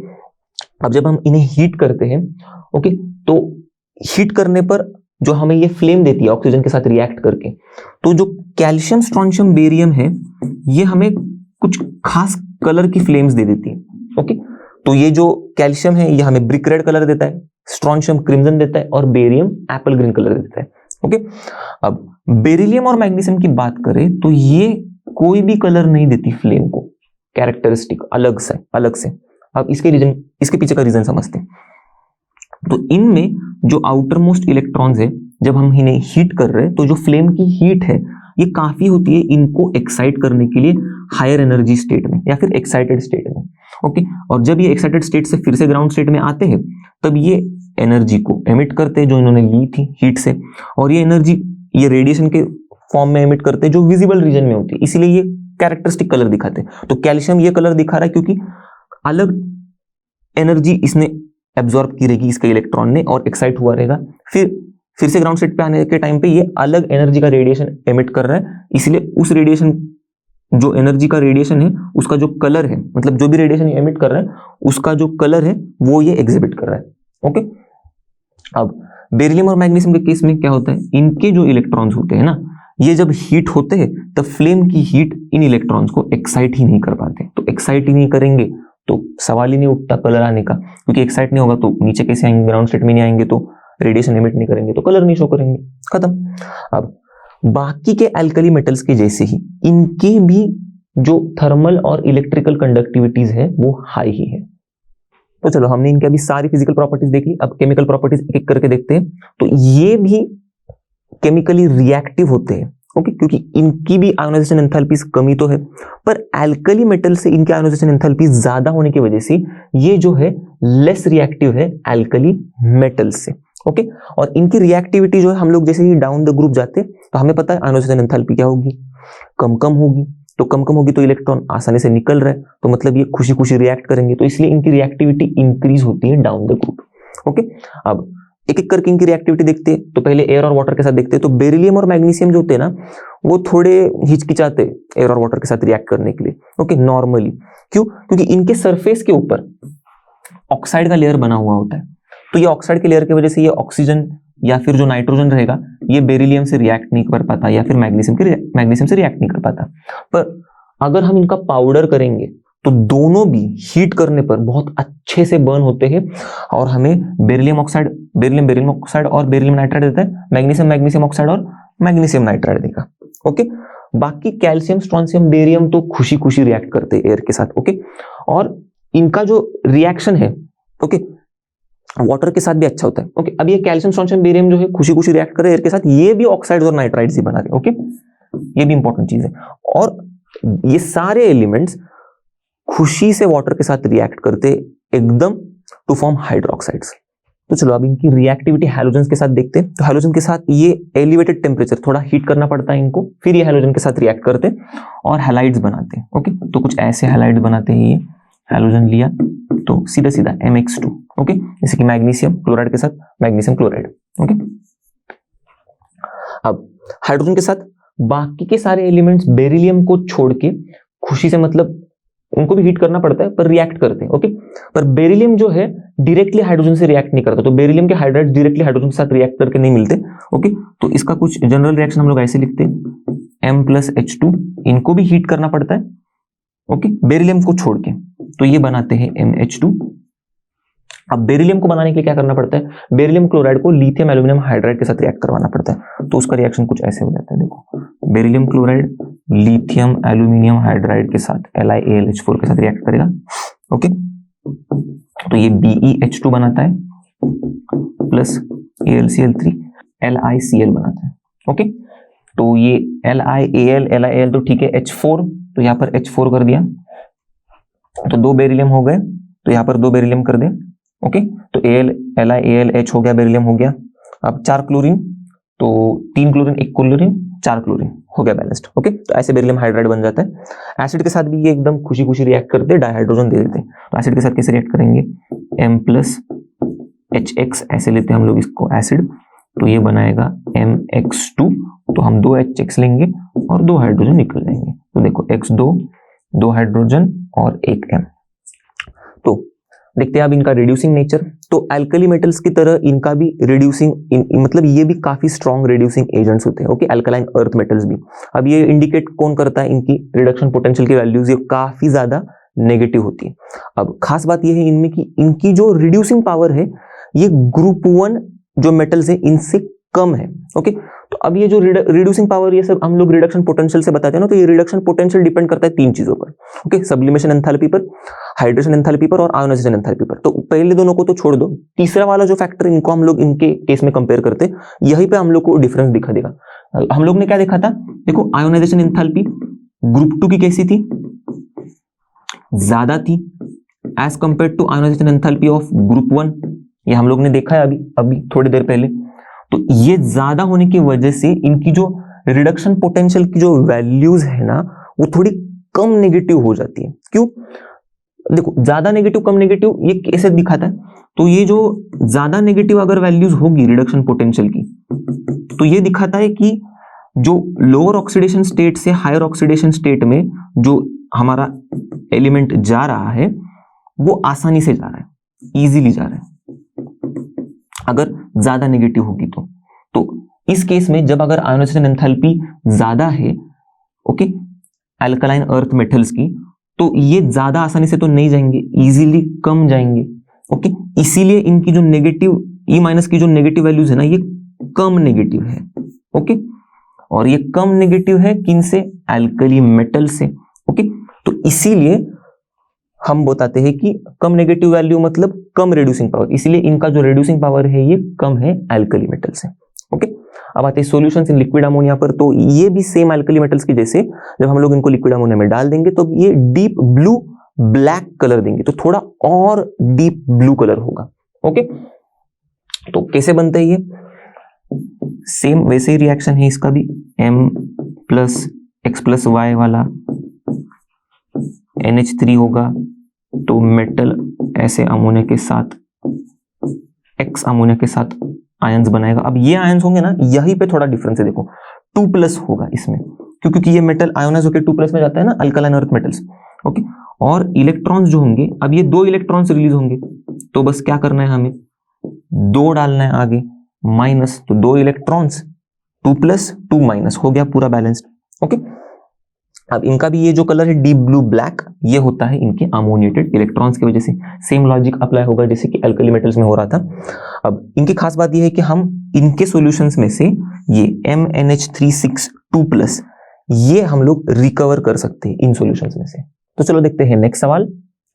अब जब हम इन्हें हीट करते हैं, ओके, तो हीट करने पर जो हमें ये फ्लेम देती है ऑक्सीजन के साथ रिएक्ट करके, तो जो कैल्शियम, स्ट्रोंशियम, बेरियम है, ये हमें कुछ खास कलर की फ्लेम्स दे देती है। ओके, तो ये जो कैल्शियम है ये हमें ब्रिक रेड कलर देता है, स्ट्रोंशियम क्रिम्सन देता है और बेरियम एप्पल ग्रीन कलर देता है। ओके, अब बेरिलियम और मैग्नीशियम की बात करें तो ये कोई भी कलर नहीं देती फ्लेम को, कैरेक्टरिस्टिक अलग से। अब इसके पीछे का रीजन समझते हैं। तो इनमें जो आउटर मोस्ट इलेक्ट्रॉन्स है, जब हम इन्हें हीट कर रहे हैं तो जो फ्लेम की हीट है ये काफी होती है इनको एक्साइट करने के लिए हायर एनर्जी स्टेट में या फिर एक्साइटेड स्टेट में। ओके, और जब ये एक्साइटेड स्टेट से फिर से ग्राउंड स्टेट में आते हैं तब ये एनर्जी को एमिट करते हैं जो इन्होंने ली थी हीट से, और ये एनर्जी ये रेडिएशन के फॉर्म में एमिट करते हैं जो विजिबल रीजन में होती है, इसीलिए ये कैरेक्टरिस्टिक कलर दिखाते हैं। तो कैल्शियम ये कलर दिखा रहा है क्योंकि अलग एनर्जी इसने एब्जॉर्ब की रहेगी इसके इलेक्ट्रॉन ने और एक्साइट हुआ रहेगा, फिर से ग्राउंड स्टेट पे आने के टाइम पे ये अलग एनर्जी का रेडिएशन एमिट कर रहा है, इसलिए उस रेडिएशन, जो एनर्जी का रेडिएशन है उसका जो कलर है, मतलब जो भी रेडिएशन एमिट कर रहा है उसका जो कलर है वो ये एग्जिबिट कर रहा है। ओके, अब बेरिलियम और मैग्नीशियम के केस में क्या होता है, इनके जो इलेक्ट्रॉन्स होते हैं ना, ये जब हीट होते हैं तब फ्लेम की हीट इन इलेक्ट्रॉन्स को एक्साइट ही नहीं कर पाते। तो एक्साइट ही नहीं करेंगे तो सवाल ही नहीं उठता कलर आने का, क्योंकि एक्साइट नहीं होगा तो नीचे कैसे आएंगे, ग्राउंड स्टेट में नहीं आएंगे तो रेडिएशन एमिट नहीं करेंगे तो कलर नहीं शो करेंगे, खत्म। अब बाकी के एल्कली मेटल्स के जैसे ही इनके भी जो थर्मल और इलेक्ट्रिकल कंडक्टिविटीज है वो हाई ही है। तो चलो, हमने इनके अभी सारी फिजिकल प्रॉपर्टीज देख ली, अब केमिकल प्रॉपर्टीज एक एक करके देखते हैं। तो ये भी केमिकली रिएक्टिव होते हैं। ओके, क्योंकि इनकी भी आयोनाइजेशन एंथैल्पी कमी तो है, पर एल्कली मेटल से इनकी आयोनाइजेशन एंथैल्पी ज्यादा होने की वजह से ये जो है लेस रिएक्टिव है एल्कली मेटल से। ओके, और इनकी रिएक्टिविटी जो है, हम लोग जैसे ही डाउन द ग्रुप जाते तो हमें पता है आयोनाइजेशन एंथैल्पी क्या होगी, कम होगी। तो कम होगी तो इलेक्ट्रॉन आसानी से निकल रहे, तो मतलब ये खुशी खुशी रिएक्ट करेंगे, तो इसलिए इनकी रिएक्टिविटी इंक्रीज होती है डाउन द ग्रुप। ओके, अब एक एक करके इनकी रिएक्टिविटी देखते हैं। तो पहले एयर और वाटर के साथ देखते हैं। तो बेरिलियम और मैग्नीशियम जो होते हैं ना, वो थोड़े हिचकिचाते एयर और वाटर के साथ रिएक्ट करने के लिए। ओके, नॉर्मली क्यों? क्योंकि इनके सरफेस के ऊपर ऑक्साइड का लेयर बना हुआ होता है, तो ये ऑक्साइड के लेयर की वजह से ये ऑक्सीजन या फिर जो नाइट्रोजन रहेगा ये बेरिलियम से रिएक्ट नहीं कर पाता या फिर मैग्नीशियम से रिएक्ट नहीं कर पाता। पर अगर हम इनका पाउडर करेंगे तो दोनों भी हीट करने पर बहुत अच्छे से बर्न होते हैं और हमें बेरिलियम ऑक्साइड और बेरिलियम नाइट्राइड देता है, मैग्नीशियम ऑक्साइड और मैग्नीशियम नाइट्राइड देगा। ओके, बाकी कैल्शियम, स्ट्रोंशियम, बेरियम तो खुशी खुशी रिएक्ट करते हैं एयर के साथ। ओके, और इनका जो रिएक्शन है, ओके, वाटर के साथ भी अच्छा होता है। ओके, अब ये कैल्शियम, स्ट्रोंशियम, बेरियम जो है खुशी खुशी रिएक्ट कर रहे हैं एयर के साथ, ये भी ऑक्साइड्स और नाइट्राइड्स ही बना रहे हैं। ओके, ये भी इंपॉर्टेंट चीज है। और ये सारे एलिमेंट्स खुशी से वाटर के साथ रिएक्ट करते एकदम टू फॉर्म हाइड्रोक्साइड्स। तो चलो अब इनकी रिएक्टिविटी हैलोजन के साथ देखते हैं। तो हैलोजन के साथ ये एलिवेटेड टेम्परेचर, थोड़ा हीट करना पड़ता है इनको, फिर ये हैलोजन के साथ रिएक्ट करते और हैलाइड्स बनाते हैं। ओके, तो कुछ ऐसे हैलाइड्स बनाते हैं। ये हैलोजन लिया तो सीधा MX2। ओके, जैसे कि मैग्नीशियम क्लोराइड के साथ मैग्नीशियम क्लोराइड। ओके, अब हाइड्रोजन के साथ बाकी के सारे एलिमेंट्स बेरिलियम को छोड़ के खुशी से, मतलब उनको भी हीट करना पड़ता है पर रिएक्ट करते हैं। ओके, पर बेरिलियम जो है डायरेक्टली हाइड्रोजन से रिएक्ट नहीं करता, तो बेरिलियम के हाइड्राइड्स डायरेक्टली हाइड्रोजन के साथ रिएक्ट करके नहीं मिलते। ओके, तो इसका कुछ जनरल रिएक्शन हम लोग ऐसे लिखते हैं, M+H2, इनको भी हीट करना पड़ता है। ओके, बेरिलियम को छोड़ के, तो ये बनाते हैं MH2। अब बेरिलियम को बनाने के लिए क्या करना पड़ता है, बेरिलियम क्लोराइड को लिथियम एल्यूमिनियम हाइड्राइड के साथ रिएक्ट करवाना पड़ता है, तो उसका रिएक्शन कुछ ऐसे हो जाता है। देखो, beryllium chloride lithium aluminium hydride के साथ LiAlH4 के साथ रिएक्ट करेगा। ओके, तो ये BeH2 बनाता है प्लस AlCl3 LiCl बनाता है। ओके, तो ये LiAl तो ठीक है, H4, तो यहाँ पर H4 कर दिया, तो 2 बेरिलियम हो गए, तो यहाँ पर 2 बेरिलियम कर दें। ओके, तो AlAlH हो गया, बेरिलियम हो गया। अब 4 क्लोरीन, तो 3 क्लोरीन 1 क्लोरीन 4 क्लोरीन हो गया बैलेंस्ड। ओके, तो ऐसे बेरिलियम हाइड्राइड बन जाता है। एसिड के साथ भी ये एकदम खुशी खुशी रिएक्ट करते, डाइहाइड्रोजन दे देते। तो एसिड के साथ कैसे रिएक्ट करेंगे, M+HX ऐसे लेते हैं हम लोग इसको एसिड, तो ये बनाएगा MX2, तो हम 2 HX लेंगे और 2 हाइड्रोजन निकल जाएंगे। तो देखो X2, 2 हाइड्रोजन और 1 M। तो देखते हैं अब इनका रिड्यूसिंग नेचर। तो अल्कली मेटल्स की तरह इनका भी रिड्यूसिंग मतलब ये भी काफी स्ट्रॉन्ग रिड्यूसिंग एजेंट्स होते हैं। ओके, अल्कलाइन अर्थ मेटल्स भी। अब ये इंडिकेट कौन करता है, इनकी रिडक्शन पोटेंशियल की वैल्यूज ये काफी ज्यादा नेगेटिव होती है। अब खास बात ये है इनमें कि इनकी जो रिड्यूसिंग पावर है ये ग्रुप 1 जो मेटल्स है इनसे कम है। ओके, तो अब ये जो रिड्यूसिंग पावर ये सब हम लोग रिडक्शन पोटेंशियल से बताते हैं ना, तो ये रिडक्शन पोटेंशियल डिपेंड करता है 3 चीजों पर। ओके, सब्लिमेशन एंथैल्पी पर, हाइड्रेशन एंथैल्पी पर और आयोनाइजेशन एंथैल्पी पर। तो पहले दोनों को तो छोड़ दो, तीसरा वाला जो फैक्टर इनको हम लोग इनके केस में कंपेयर करते, यहीं पे हम लोग को डिफरेंस दिखा देगा। हम लोग ने क्या देखा था, देखो आयोनाइजेशन एंथैल्पी ग्रुप 2 की कैसी थी, ज्यादा थी as compare to ionization enthalpy of group 1। ये हम लोग ने देखा है अभी थोड़ी देर पहले। तो ये ज्यादा होने की वजह से इनकी जो रिडक्शन पोटेंशियल की जो वैल्यूज है ना वो थोड़ी कम नेगेटिव हो जाती है। क्यों, देखो ज्यादा नेगेटिव कम नेगेटिव ये कैसे दिखाता है, तो ये जो ज्यादा नेगेटिव अगर वैल्यूज होगी रिडक्शन पोटेंशियल की, तो ये दिखाता है कि जो लोअर ऑक्सीडेशन स्टेट से हायर ऑक्सीडेशन स्टेट में जो हमारा एलिमेंट जा रहा है वो आसानी से जा रहा है, इजीली जा रहा है, अगर ज्यादा नेगेटिव होगी तो इस केस में जब अगर आयोनाइजेशन एंथैल्पी ज्यादा है, ओके, अल्कलाइन अर्थ मेटल्स की, तो ये ज्यादा आसानी से तो नहीं जाएंगे, इजीली कम जाएंगे। ओके, इसीलिए इनकी जो नेगेटिव E- की जो नेगेटिव वैल्यूज है ना ये कम नेगेटिव है। ओके, और ये कम नेगेटिव है किन से, अल्कली मेटल से। ओके, तो इसीलिए हम बताते हैं कि कम नेगेटिव वैल्यू मतलब कम रिड्यूसिंग पावर, इसलिए इनका जो रिड्यूसिंग पावर है ये कम है अल्कली मेटल से। ओके, अब आते हैं सॉल्यूशंस इन लिक्विड अमोनिया पर। तो ये भी सेम अल्कली मेटल्स की जैसे जब हम लोग इनको लिक्विड अमोनिया में डाल देंगे तो ये डीप ब्लू ब्लैक कलर देंगे, तो थोड़ा और डीप ब्लू कलर होगा। ओके, तो कैसे बनता है ये, सेम वैसे ही रिएक्शन है इसका भी, M+X+Y वाला NH3 होगा, तो मेटल ऐसे अमोनिया के साथ X अमोनिया के साथ आयंस बनाएगा। अब ये आयंस होंगे ना, यहीं पे थोड़ा डिफरेंस है, देखो 2+ होगा इसमें, क्योंकि ये मेटल आयोनाइज होकर 2+ में जाता है ना अल्कलाइन अर्थ मेटल्स। ओके, और इलेक्ट्रॉन्स जो होंगे, अब ये 2 इलेक्ट्रॉन्स रिलीज होंगे, तो बस क्या करना है हमें, 2 डालना है आगे माइनस, तो 2 इलेक्ट्रॉन्स 2+ 2- हो गया पूरा बैलेंस्ड। ओके, अब इनका भी ये जो कलर है डीप ब्लू ब्लैक, ये होता है इनके अमोनिएटेड इलेक्ट्रॉन्स की वजह से। सेम लॉजिक अप्लाई होगा जैसे कि अल्कली मेटल्स में हो रहा था। अब इनकी खास बात ये है कि हम इनके सॉल्यूशंस में से ये MnH362+ ये हम लोग रिकवर कर सकते हैं इन सॉल्यूशंस में से। तो चलो देखते हैं नेक्स्ट सवाल,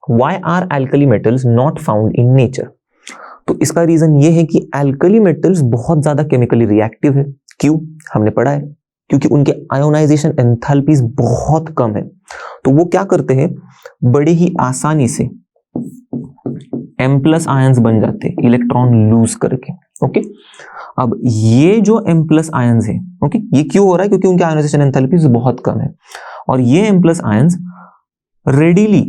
why are alkali metals not found in nature. तो इसका रीजन ये है कि अल्कली मेटल्स बहुत ज्यादा केमिकली रिएक्टिव है। क्यों, हमने पढ़ा है, क्योंकि उनके आयोनाइजेशन एंथैल्पीज बहुत कम है। तो वो क्या करते हैं, बड़े ही आसानी से M+ आयंस बन जाते हैं इलेक्ट्रॉन लूज करके। ओके, अब ये जो M+ आयंस है, ओके, ये क्यों हो रहा है, क्योंकि उनके आयोनाइजेशन एंथैल्पीज बहुत कम है, और ये M+ आयंस रेडीली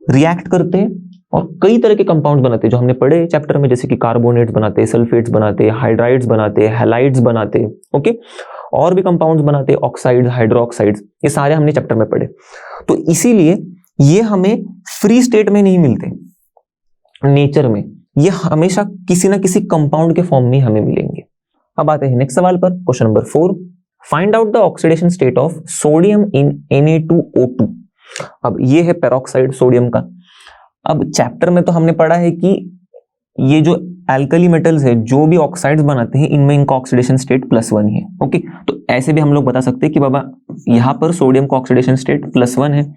रिएक्ट करते हैं और कई तरह के कंपाउंड बनाते हैं जो हमने पढ़े चैप्टर में, जैसे कि कार्बोनेट्स बनाते हैं, सल्फेट्स बनाते हैं, हाइड्राइड्स बनाते हैं, हैलाइड्स बनाते हैं। ओके, और भी कंपाउंड्स बनाते हैं, ऑक्साइड्स, हाइड्रोक्साइड्स, ये सारे हमने चैप्टर में पढ़े। तो इसीलिए ये हमें फ्री स्टेट में नहीं मिलते नेचर में, ये हमेशा किसी ना किसी कंपाउंड के फॉर्म में हमें मिलेंगे। अब आते हैं नेक्स्ट सवाल पर, question number 4, find out the oxidation state of sodium in Na2O2। अब ये है पेरोक्साइड सोडियम का। अब चैप्टर में तो हमने पढ़ा है कि ये जो अल्कली मेटल्स है जो भी ऑक्साइड्स बनाते हैं इनमें इनका ऑक्सीडेशन स्टेट +1 है। ओके, तो ऐसे भी हम लोग बता सकते हैं कि बाबा यहां पर सोडियम का ऑक्सीडेशन स्टेट +1 है,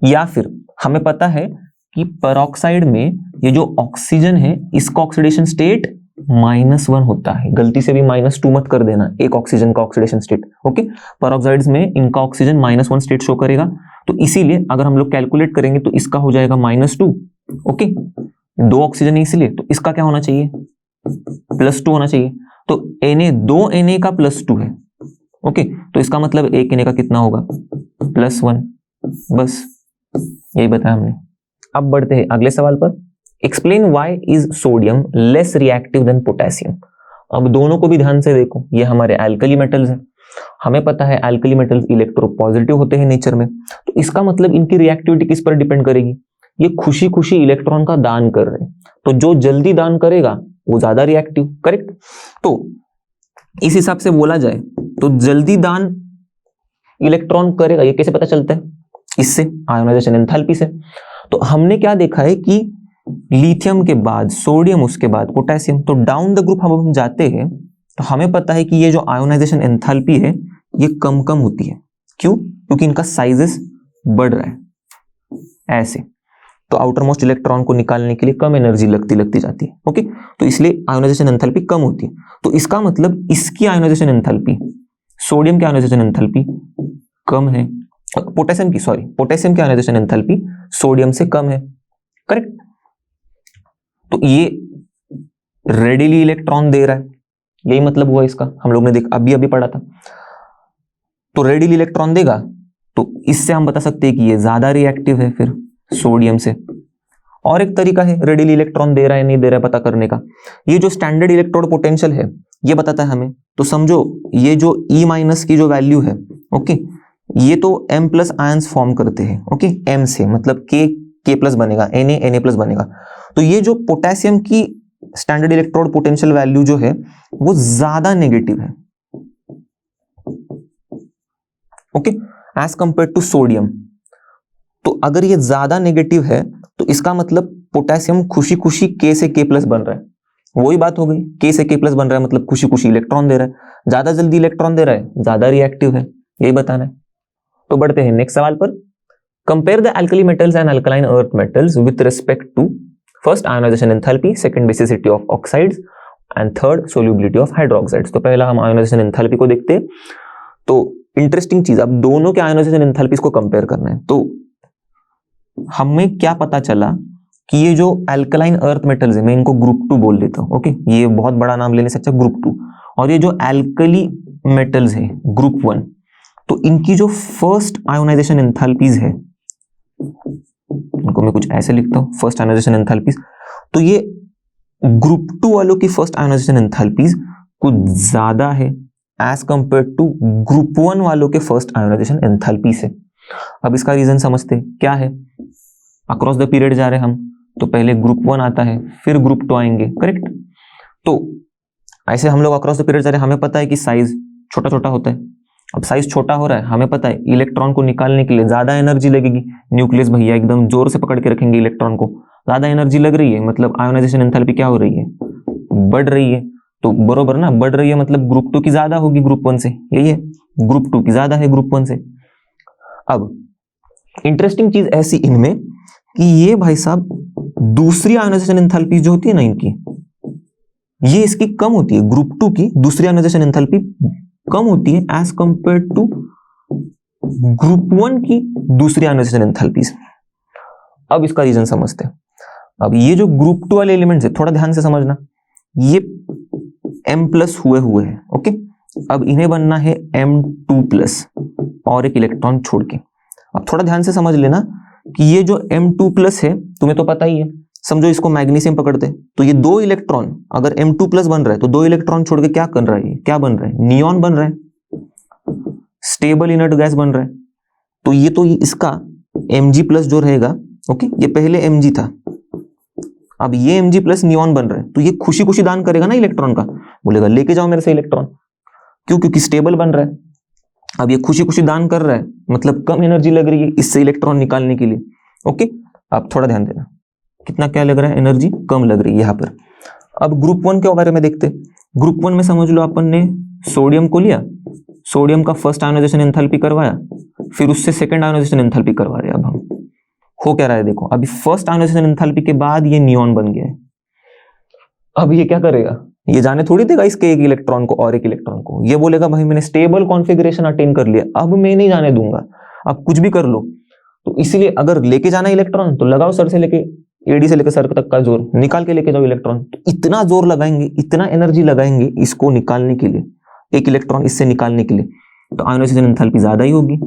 या फिर हमें पता है कि पेरोक्साइड में ये जो ऑक्सीजन है इसका ऑक्सीडेशन स्टेट -1 होता है, गलती से भी -2 मत कर देना एक ऑक्सीजन का ऑक्सीडेशन स्टेट। ओके, पेरोक्साइड्स में इनका ऑक्सीजन -1 स्टेट शो करेगा, तो इसीलिए अगर हम लोग कैलकुलेट करेंगे तो इसका हो जाएगा -2। ओके, 2 ऑक्सीजन है इसलिए, तो इसका क्या होना चाहिए, +2 होना चाहिए। तो Na 2 Na का +2 है। ओके, तो इसका मतलब 1 Na का कितना होगा, +1। बस यही बताया हमने। अब बढ़ते हैं अगले सवाल पर। Explain why is sodium less reactive than potassium. अब दोनों को भी ध्यान से देखो, ये हमारे एल्कली मेटल्स हैं, हमें पता है एल्कली मेटल्स इलेक्ट्रोपॉजिटिव होते हैं नेचर में, तो इसका मतलब इनकी रिएक्टिविटी किस पर डिपेंड करेगी, ये खुशी खुशी इलेक्ट्रॉन का दान कर रहे हैं, तो जो जल्दी दान करेगा वो ज्यादा रिएक्टिव, करेक्ट। तो इस हिसाब से बोला जाए तो जल्दी दान इलेक्ट्रॉन करेगा, ये कैसे पता चलता है, इससे आयोनाइजेशन एंथैल्पी से। तो हमने क्या देखा है कि लिथियम के बाद सोडियम, उसके बाद पोटेशियम, तो डाउन द ग्रुप हम जाते हैं तो हमें पता है कि ये जो आयोनाइजेशन एंथैल्पी है ये कम कम होती है। क्यों, क्योंकि इनका साइजेस बढ़ रहा है ऐसे, तो आउटर मोस्ट इलेक्ट्रॉन को निकालने के लिए कम एनर्जी लगती जाती है। ओके, तो इसलिए आयोनाइजेशन एंथैल्पी कम होती है। तो इसका मतलब इसकी आयोनाइजेशन एंथैल्पी, सोडियम की आयोनाइजेशन एंथैल्पी कम है, पोटेशियम की आयोनाइजेशन एंथैल्पी सोडियम से कम है, करेक्ट। तो ये रेडिली इलेक्ट्रॉन दे रहा है, यही मतलब हुआ इसका, हम लोग ने अभी पढ़ा था। तो रेडिली इलेक्ट्रॉन देगा, तो इससे हम बता सकते हैं कि ये ज्यादा रिएक्टिव है फिर सोडियम से। और एक तरीका है रेडिली इलेक्ट्रॉन दे रहा है नहीं दे रहा है पता करने का, ये जो स्टैंडर्ड इलेक्ट्रोड पोटेंशियल है ये बताता है हमें। तो समझो ये जो E- की जो वैल्यू है, ओके, ये तो M+ आयंस फॉर्म करते हैं। ओके, M से मतलब K+ बनेगा, Na बनेगा। तो ये जो पोटेशियम की स्टैंडर्ड इलेक्ट्रोड पोटेंशियल वैल्यू जो है वो ज्यादा नेगेटिव है, okay, as compare to sodium. तो अगर ये ज्यादा नेगेटिव है तो इसका मतलब पोटेशियम खुशी खुशी K से K+ बन रहा है, वही बात हो गई, K से K+ बन रहा है मतलब खुशी खुशी इलेक्ट्रॉन दे रहा है, ज्यादा जल्दी इलेक्ट्रॉन दे रहा है, ज्यादा रिएक्टिव है, यही बताना है। तो बढ़ते हैं नेक्स्ट सवाल पर। Compare the alkali metals and alkaline earth metals with respect to first ionization enthalpy, second basicity of oxides and third solubility of hydroxides. तो पहला हम आयोनाइजेशन एंथैल्पी को देखते हैं। तो इंटरेस्टिंग चीज, अब दोनों के आयोनाइजेशन एंथैल्पीज को कंपेयर करना है। तो हमें क्या पता चला कि ये जो अल्कलाइन अर्थ मेटल्स है, मैं इनको ग्रुप 2 बोल देता हूं। ओके, ये बहुत बड़ा नाम लेने से अच्छा ग्रुप 2। और ये जो एल्कली मेटल्स है ग्रुप 1, तो इनकी जो फर्स्ट आयोनाइजेशन एंथैल्पीज है, इनको मैं कुछ ऐसे लिखता हूं, फर्स्ट आयोनाइजेशन एंथैल्पीज। तो ये ग्रुप 2 वालों की फर्स्ट आयोनाइजेशन एंथैल्पीज कुछ ज्यादा है एज कंपेयर टू ग्रुप 1 वालों के फर्स्ट आयोनाइजेशन एंथैल्पी से। अब इसका रीजन समझते हैं क्या है। अक्रॉस द पीरियड जा रहे हम, तो पहले ग्रुप 1 आता है फिर ग्रुप 2 आएंगे, करेक्ट। तो ऐसे हम लोग अक्रॉस द पीरियड जा रहे हैं, हमें पता है कि साइज छोटा छोटा होता है। अब साइज छोटा हो रहा है, हमें पता है इलेक्ट्रॉन को निकालने के लिए ज्यादा एनर्जी लगेगी। न्यूक्लियस भैया एकदम जोर से पकड़ के रखेंगे इलेक्ट्रॉन को, ज्यादा एनर्जी लग रही है मतलब आयोनाइजेशन एंथैल्पी क्या हो रही है, बढ़ रही है। तो बरोबर ना, बढ़ रही है मतलब ग्रुप 2 की ज्यादा होगी ग्रुप 1 से, यही है, ग्रुप 2 की ज्यादा है ग्रुप 1 से। अब इंटरेस्टिंग चीज ऐसी इनमें कि ये भाई साहब दूसरी आयोनाइजेशन एंथैल्पी जो होती है ना इनकी, ये इसकी कम होती है, ग्रुप 2 की दूसरी आयोनाइजेशन एंथैल्पी कम होती है एज कंपेयर टू ग्रुप 1 की दूसरी आयोनाइजेशन एंथैल्पीज। अब इसका रीजन समझते हैं। अब ये जो ग्रुप 2 वाले एलिमेंट्स है, थोड़ा ध्यान से समझना, ये M+ हुए हैं, ओके। अब इन्हें बनना है M2+ और एक इलेक्ट्रॉन छोड़ के। अब थोड़ा ध्यान से समझ लेना कि ये जो M2+ है, तुम्हें तो पता ही है, समझो इसको मैग्नीशियम पकड़ते, तो ये 2 इलेक्ट्रॉन अगर M2+ बन रहा है तो 2 इलेक्ट्रॉन छोड़ के क्या कर रहा है, क्या बन रहा है, नियॉन बन रहा है, स्टेबल इनर्ट गैस बन रहा है। तो ये तो इसका Mg+ जो रहेगा, ओके, ये पहले Mg था, अब ये Mg+ नियॉन बन रहा है, तो ये खुशी खुशी दान करेगा ना इलेक्ट्रॉन का, बोलेगा लेके जाओ मेरे से इलेक्ट्रॉन। क्यों, क्योंकि स्टेबल बन रहा है। अब ये खुशी खुशी दान कर रहा है मतलब कम एनर्जी लग रही है इससे इलेक्ट्रॉन निकालने के लिए, ओके। अब थोड़ा ध्यान देना, कितना क्या लग रहा है, एनर्जी कम लग रही है यहाँ पर। अब ग्रुप 1 के बारे में देखते। ग्रुप 1 में समझ लो अपन ने सोडियम को लिया, सोडियम का फर्स्ट आयोनाइजेशन एंथैल्पी करवाया, फिर उससे सेकंड आयोनाइजेशन एंथैल्पी करवा रहे हैं। अब हम हो क्या रहा है देखो, अभी फर्स्ट आयोनाइजेशन एंथैल्पी के बाद ये नियॉन बन गया है। अब ये क्या करेगा, ये जाने थोड़ी देगा इसके एक इलेक्ट्रॉन को और एक इलेक्ट्रॉन को, ये बोलेगा भाई मैंने स्टेबल कॉन्फ़िगरेशन अटेन कर लिया, अब मैं नहीं जाने दूंगा, अब कुछ भी कर लो। तो इसलिए अगर लेके जाना इलेक्ट्रॉन तो लगाओ सर से लेके एडी से लेके सर तक का जोर, निकाल के लेके जाओ इलेक्ट्रॉन। तो इतना जोर लगाएंगे, इतना एनर्जी लगाएंगे इसको निकालने के लिए, एक इलेक्ट्रॉन इससे निकालने के लिए, तो आयोनाइजेशन एंथैल्पी ज्यादा ही होगी,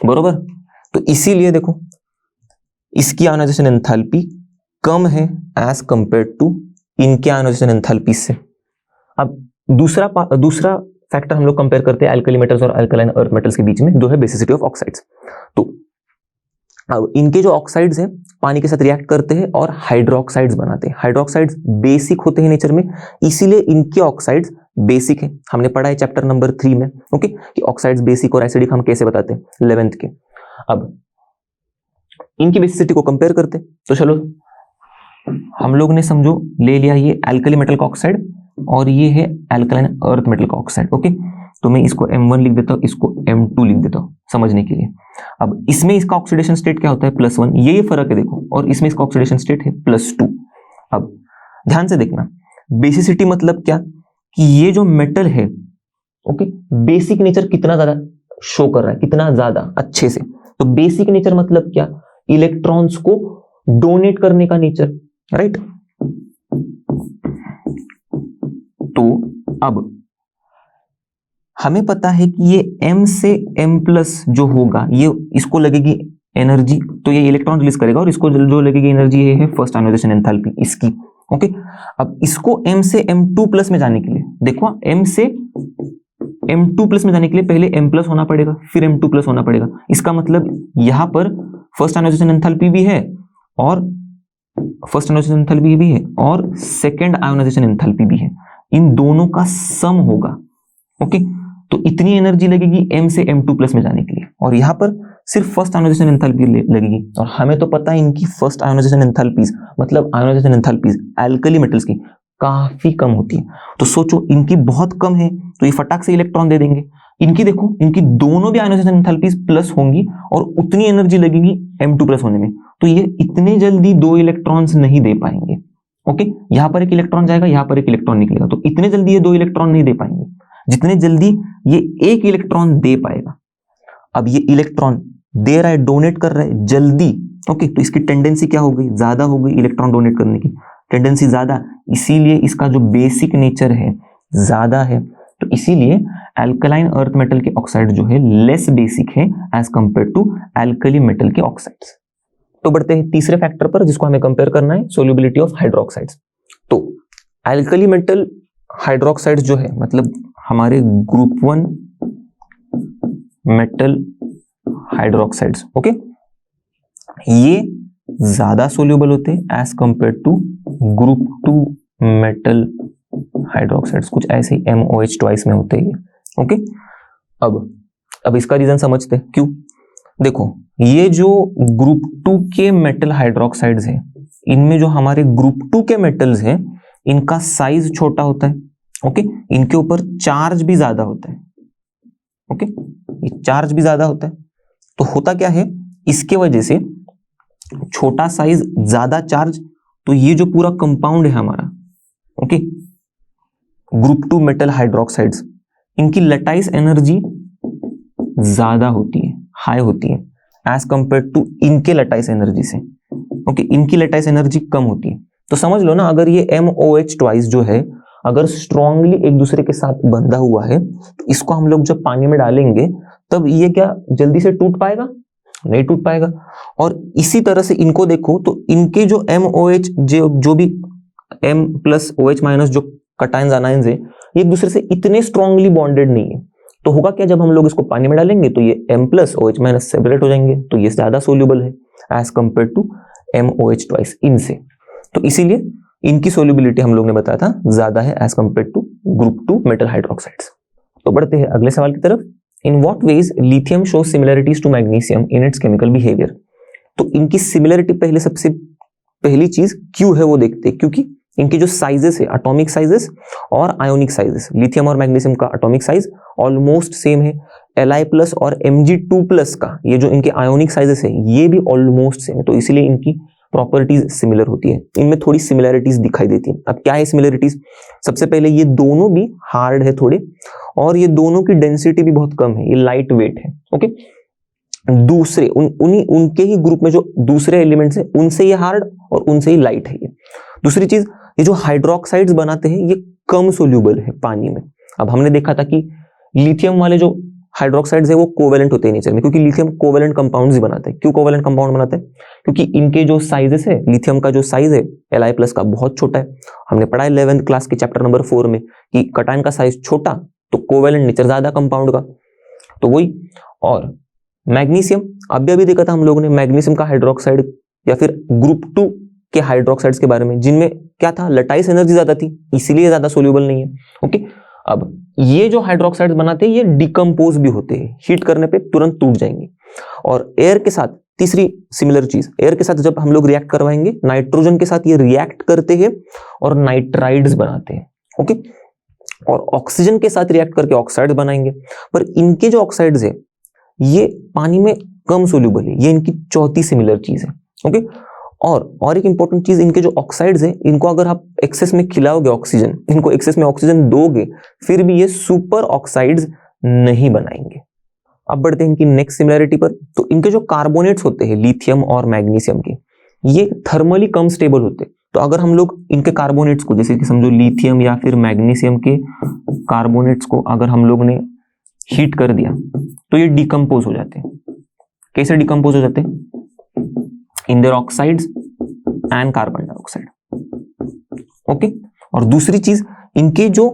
बरोबर। तो इसीलिए देखो इसकी आयोनाइजेशन एंथैल्पी कम है एज कंपेयर टू इनके आयोनाइजेशन एंथैल्पी से। अब दूसरा फैक्टर हम लोग कंपेयर करते हैं अल्कली मेटल्स और अल्कलाइन अर्थ मेटल्स के बीच में, जो है बेसिसिटी ऑफ ऑक्साइड्स। तो अब इनके जो ऑक्साइड्स हैं पानी के साथ रिएक्ट करते हैं और हाइड्रोक्साइड्स बनाते हैं। हाइड्रोक्साइड्स बेसिक होते हैं नेचर में, इसीलिए इनके ऑक्साइड्स बेसिक है। हमने पढ़ा है चैप्टर नंबर 3 में, ओके, कि ऑक्साइड्स बेसिक और एसिडिक हम कैसे बताते हैं 11th के। अब इनकी बेसिसिटी को कंपेयर करते, तो चलो हम लोग ने समझो ले लिया ये अल्कली मेटल का ऑक्साइड और ये है अल्कलाइन अर्थ मेटल का ऑक्साइड, ओके। तो मैं इसको M1 लिख देता हूँ, इसको M2 लिख देता हूँ समझने के लिए। अब इसमें इसका ऑक्सीडेशन स्टेट क्या होता है +1, ये फर्क है देखो, और इसमें इसका ऑक्सीडेशन स्टेट है +2। अब ध्यान से देखना, बेसिसिटी मतलब क्या कि ये जो मेटल है, ओके, बेसिक नेचर कितना ज्यादा शो कर रहा है, कितना ज्यादा अच्छे से। तो बेसिक नेचर मतलब क्या, इलेक्ट्रॉन्स को डोनेट करने का नेचर, राइट। तो अब हमें पता है कि ये M से M+ जो होगा, ये इसको लगेगी एनर्जी, तो ये इलेक्ट्रॉन रिलीज करेगा, और इसको जो लगेगी एनर्जी ये है फर्स्ट आयोनाइजेशन एंथैल्पी इसकी, ओके। अब इसको M से M2+ में जाने के लिए, देखो M से M2+ में जाने के लिए पहले M+ होना पड़ेगा, फिर M2+ होना पड़ेगा। इसका मतलब यहां पर फर्स्ट आयोनाइजेशन एंथैल्पी भी है और सेकेंड आयोनाइजेशन एंथैल्पी भी है, इन दोनों का सम होगा, ओके। तो इतनी एनर्जी लगेगी M से M2+ में जाने के लिए, और यहां पर सिर्फ फर्स्ट आयोनाइजेशन एंथैल्पी लगेगी। और हमें तो पता है इनकी फर्स्ट आयोनाइजेशन एंथैल्पीज मतलब आयोनाइजेशन एंथैल्पीज अल्कली मेटल्स की काफी कम होती है। तो सोचो इनकी बहुत कम है तो ये फटाक से इलेक्ट्रॉन दे देंगे। इनकी देखो, इनकी दोनों भी आयोनाइजेशन एंथैल्पीज प्लस होंगी और उतनी एनर्जी लगेगी M2+ होने में, तो ये इतने जल्दी 2 इलेक्ट्रॉन्स नहीं दे पाएंगे, ओके। यहां पर एक इलेक्ट्रॉन जाएगा, यहां पर एक इलेक्ट्रॉन निकलेगा, तो इतने जल्दी ये 2 इलेक्ट्रॉन नहीं दे पाएंगे जितने जल्दी ये 1 इलेक्ट्रॉन दे पाएगा। अब ये इलेक्ट्रॉन दे रहा है, डोनेट कर रहा है जल्दी, ओके, तो इसकी टेंडेंसी क्या हो गई, ज्यादा हो गई, इलेक्ट्रॉन डोनेट करने की टेंडेंसी ज्यादा, इसीलिए इसका जो बेसिक नेचर है ज्यादा है। तो इसीलिए अल्कलाइन अर्थ मेटल के ऑक्साइड जो है लेस बेसिक है as compare to alkali metal के ऑक्साइड्स। तो बढ़ते हैं तीसरे फैक्टर पर जिसको हमें कंपेयर करना है, सोल्युबिलिटी ऑफ हाइड्रोक्साइड्स। तो अल्कली मेटल हाइड्रोक्साइड्स जो है मतलब हमारे ग्रुप 1 मेटल हाइड्रोक्साइड्स, ओके, ये ज्यादा सोल्यूबल होते हैं as compare to group 2 metal hydroxides, कुछ ऐसे ही MOH ट्वाइस में होते हैं, ओके। अब इसका रीजन समझते हैं क्यों। देखो ये जो ग्रुप 2 के मेटल हाइड्रोक्साइड्स हैं, इनमें जो हमारे ग्रुप 2 के मेटल्स हैं इनका साइज छोटा होता है, ओके, इनके ऊपर चार्ज भी ज्यादा होता है, ओके, ये चार्ज भी ज्यादा होता है। तो होता क्या है, इसके वजह से छोटा साइज ज्यादा चार्ज, तो ये जो पूरा कंपाउंड है हमारा, ओके, ग्रुप 2 मेटल हाइड्रोक्साइड्स, इनकी लटाइस एनर्जी ज्यादा होती है, हाई होती है एज कंपेयर टू इनके लटाइस एनर्जी से, ओके, इनकी लटाइस एनर्जी कम होती है। तो समझ लो ना, अगर ये MOH ट्वाइस जो है अगर स्ट्रांगली एक दूसरे के साथ बंधा हुआ है तो इसको हम लोग जब पानी में डालेंगे तब ये क्या जल्दी से टूट पाएगा, नहीं टूट पाएगा। और इसी तरह से इनको देखो तो इनके जो MOH जो भी M+OH- जो कटायंस आनायंस है ये एक दूसरे से इतने स्ट्रांगली बॉन्डेड नहीं है। तो होगा क्या, जब हम लोग इसको पानी में डालेंगे तो ये M+OH- सेपरेट हो जाएंगे, तो ये ज्यादा सोल्यूबल है as compare to MOH twice इनसे। तो इसीलिए इनकी सोल्यूबिलिटी हम लोग ने बताया था ज्यादा है as compare to group 2 metal hydroxides. तो बढ़ते हैं अगले सवाल की तरफ। In what ways lithium show similarities to magnesium in its chemical behaviour. तो इनकी सिमिलरिटी पहले सबसे पहली चीज क्यों है वो देखते हैं, क्योंकि इनके जो साइजेस है, एटॉमिक साइजेस और आयोनिक साइजेस, लिथियम और मैग्नीशियम का एटॉमिक साइज ऑलमोस्ट सेम है, Li+ और Mg2+ का ये जो इनके आयोनिक साइजेस है ये भी ऑलमोस्ट सेम है। तो इसीलिए इनकी प्रॉपर्टीज सिमिलर होती है, इनमें थोड़ी सिमिलैरिटीज दिखाई देती है। अब क्या है सिमिलरिटीज? सबसे पहले ये दोनों भी हार्ड है थोड़े, और ये दोनों की डेंसिटी भी बहुत कम है, ये लाइट वेट है। ओके, दूसरे उनके ही ग्रुप में जो दूसरे एलिमेंट्स हैं उनसे ये हार्ड और उनसे ही लाइट है ये। दूसरी चीज, ये जो हाइड्रोक्साइड्स बनाते हैं ये कम सोल्यूबल है पानी में। अब हमने देखा था कि लिथियम वाले जो हाइड्रोक्साइड्स है वो कोवेलेंट होते हैं नेचर में, क्योंकि लिथियम कोवेलेंट कंपाउंड्स ही बनाते हैं। क्यों कोवेलेंट कंपाउंड बनाते हैं? क्योंकि इनके जो साइजेस है, लिथियम का जो साइज है Li+ का बहुत छोटा है। हमने पढ़ा है 11th क्लास के चैप्टर नंबर 4 में कि कटायन का साइज छोटा तो कोवेलेंट नेचर ज्यादा कंपाउंड का, तो वही। और मैग्नीशियम, अभी देखा था हम लोगों ने मैग्नीशियम का हाइड्रोक्साइड या फिर ग्रुप 2 के हाइड्रोक्साइड्स के बारे में, जिनमें क्या था, लटाइस एनर्जी ज्यादा थी, इसीलिए ज्यादा सोल्यूबल नहीं है। ओके, अब ये जो हाइड्रोक्साइड्स बनाते हैं ये डिकम्पोज भी होते हैं, हीट करने पे तुरंत टूट जाएंगे। और एयर के साथ, तीसरी सिमिलर चीज, एयर के साथ जब हम लोग रिएक्ट करवाएंगे नाइट्रोजन के साथ ये रिएक्ट करते हैं और नाइट्राइड्स बनाते हैं। ओके, और ऑक्सीजन के साथ रिएक्ट करके ऑक्साइड्स बनाएंगे। पर इनके जो ऑक्साइड्स है ये पानी में कम सोल्यूबल है, ये इनकी चौथी सिमिलर चीज है। ओके, और एक इंपॉर्टेंट चीज, इनके जो ऑक्साइड्स है इनको अगर आप एक्सेस में खिलाओगे ऑक्सीजन, इनको एक्सेस में ऑक्सीजन दोगे, फिर भी ये सुपर ऑक्साइड्स नहीं बनाएंगे। अब बढ़ते हैं इनकी नेक्स्ट सिमिलरिटी पर। तो इनके जो कार्बोनेट्स होते हैं लिथियम और मैग्नीशियम के, ये थर्मली कम स्टेबल होते हैं। तो अगर हम लोग इनके कार्बोनेट्स को, जैसे कि समझो लिथियम या फिर मैग्नीशियम के कार्बोनेट्स को अगर हम लोग ने हीट कर दिया तो ये डिकम्पोज हो जाते हैं। कैसे डिकम्पोज हो जाते हैं? In their oxides and carbon dioxide. Okay, और दूसरी चीज, इनके जो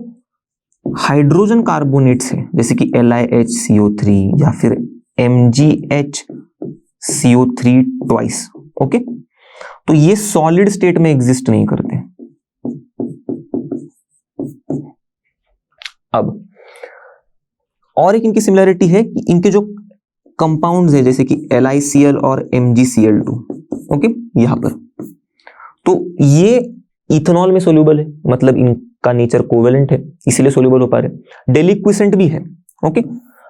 हाइड्रोजन कार्बोनेट्स हैं जैसे कि LiHCO3 या फिर MgHCO3 ट्वाइस, ओके, तो ये सॉलिड स्टेट में एग्जिस्ट नहीं करते। अब और एक इनकी सिमिलरिटी है कि इनके जो कंपाउंड्स है जैसे कि LiCl और MgCl2, ओके, यहां पर, तो ये इथेनॉल में सोल्यूबल है, मतलब इनका नेचर कोवेलेंट है, इसीलिए सोल्यूबल हो पा रहे। डेलिक्विसेंट भी है। ओके,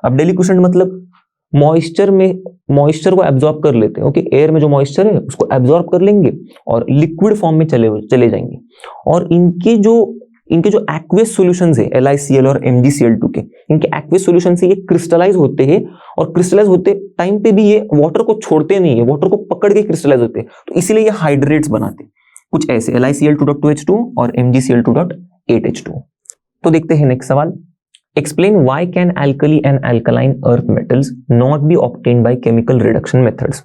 अब डेलिक्विसेंट मतलब मॉइस्चर को एब्जॉर्ब कर लेते हैं। ओके, एयर में जो मॉइस्चर है उसको एब्जॉर्ब कर लेंगे और लिक्विड फॉर्म में चले जाएंगे। और इनके जो एक्वेस सॉल्यूशंस है LiCl और MgCl2 के, इनके एक्वेस सॉल्यूशन से ये क्रिस्टलाइज होते हैं, और क्रिस्टलाइज होते टाइम पे भी ये वाटर को छोड़ते नहीं है, वाटर को पकड़ के क्रिस्टलाइज होते हैं, तो इसीलिए ये हाइड्रेट्स बनाते हैं कुछ ऐसे, LiCl2.2H2 और MgCl2.8H2। तो देखते हैं नेक्स्ट सवाल। Explain why can alkali and alkaline earth metals not be obtained by chemical reduction methods.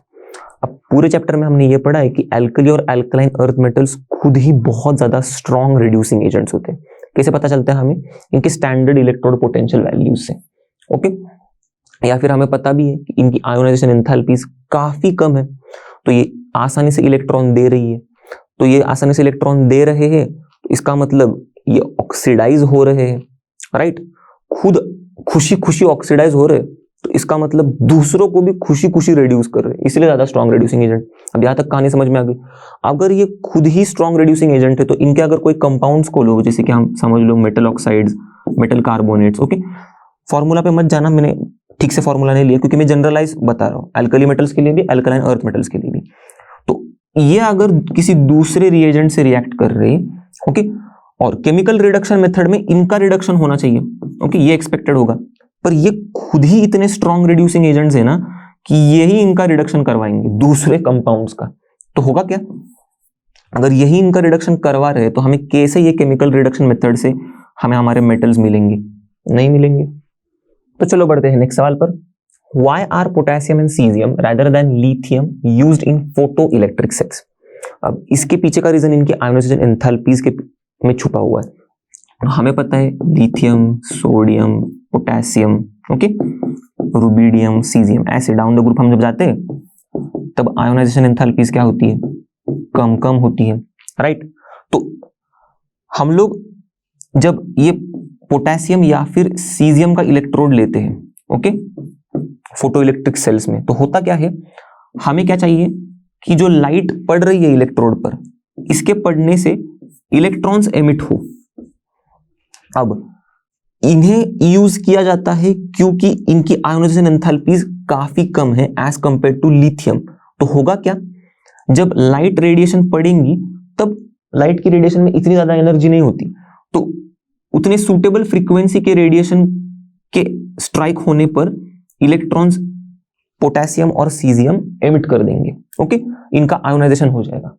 अब पूरे चैप्टर में हमने ये पढ़ा है कि एल्कली और एल्कलाइन अर्थ मेटल्स खुद ही बहुत ज्यादा स्ट्रॉन्ग रिड्यूसिंग एजेंट्स होते हैं। कैसे पता चलता है हमें? इनके स्टैंडर्ड इलेक्ट्रोड पोटेंशियल वैल्यूज से। ओके, या फिर हमें पता भी है कि इनकी आयोनाइजेशन एंथैल्पीज काफी कम है, तो ये आसानी से इलेक्ट्रॉन दे रही है। तो ये आसानी से इलेक्ट्रॉन दे रहे हैं तो इसका मतलब ये ऑक्सीडाइज हो रहे हैं, राइट, खुद खुशी खुशी ऑक्सीडाइज हो रहे, तो इसका मतलब दूसरों को भी खुशी खुशी रिड्यूस कर रहे हैं, इसलिए ज्यादा स्ट्रॉन्ग रिड्यूसिंग एजेंट। अब यहां तक कहानी समझ में आ गई। अगर ये खुद ही स्ट्रॉन्ग रिड्यूसिंग एजेंट है तो इनके अगर कोई कंपाउंड्स को लो, जैसे कि हम समझ लो metal oxides, metal carbonates, okay, formula पे मत जाना, मैंने ठीक से फॉर्मूला नहीं लिया क्योंकि मैं जनरलाइज बता रहा हूँ, एल्कली मेटल्स के लिए भी, एल्कलाइन अर्थ मेटल्स के लिए भी। तो ये अगर किसी दूसरे रिएजेंट से रिएक्ट कर रहे, ओके, और केमिकल रिडक्शन मेथड में इनका रिडक्शन होना चाहिए, ओके, ये एक्सपेक्टेड होगा, पर ये खुद ही इतने स्ट्रॉन्ग रिड्यूसिंग एजेंट्स है ना कि यही इनका रिडक्शन करवाएंगे दूसरे कंपाउंड्स का। तो होगा क्या? अगर यही इनका रिडक्शन करवा रहे तो हमें कैसे ये केमिकल रिडक्शन मेथड से हमें हमारे मेटल्स मिलेंगे? नहीं मिलेंगे। तो चलो बढ़ते हैं नेक्स्ट सवाल पर। Why are potassium and cesium rather than lithium used in photoelectric cells? अब इसके पीछे का रीजन इनकी आयोनाइजेशन एंथैल्पीज के में छुपा हुआ है। हमें पता है lithium, sodium, potassium, okay, rubidium, caesium, ऐसे डाउन द ग्रुप हम जब जाते हैं तब आयोनाइजेशन एंथैल्पीज क्या होती है? कम होती है, राइट। तो हम लोग जब ये पोटेशियम या फिर सीजियम का इलेक्ट्रोड लेते हैं, ओके, फोटो इलेक्ट्रिक सेल्स में, तो होता क्या है, हमें क्या चाहिए कि जो लाइट पड़ रही है इलेक्ट्रोड पर, इसके पड़ने से इलेक्ट्रॉन्स एमिट हो। अब इन्हें यूज किया जाता है क्योंकि इनकी आयोनाइजेशन एंथैल्पीज काफी कम है एज कंपेयर टू लिथियम। तो होगा क्या, जब लाइट रेडिएशन पड़ेंगी तब लाइट की रेडिएशन में इतनी ज्यादा एनर्जी नहीं होती, तो उतने सूटेबल फ्रीक्वेंसी के रेडिएशन के स्ट्राइक होने पर इलेक्ट्रॉन्स पोटेशियम और सीजियम एमिट कर देंगे। ओके, इनका आयोनाइजेशन हो जाएगा।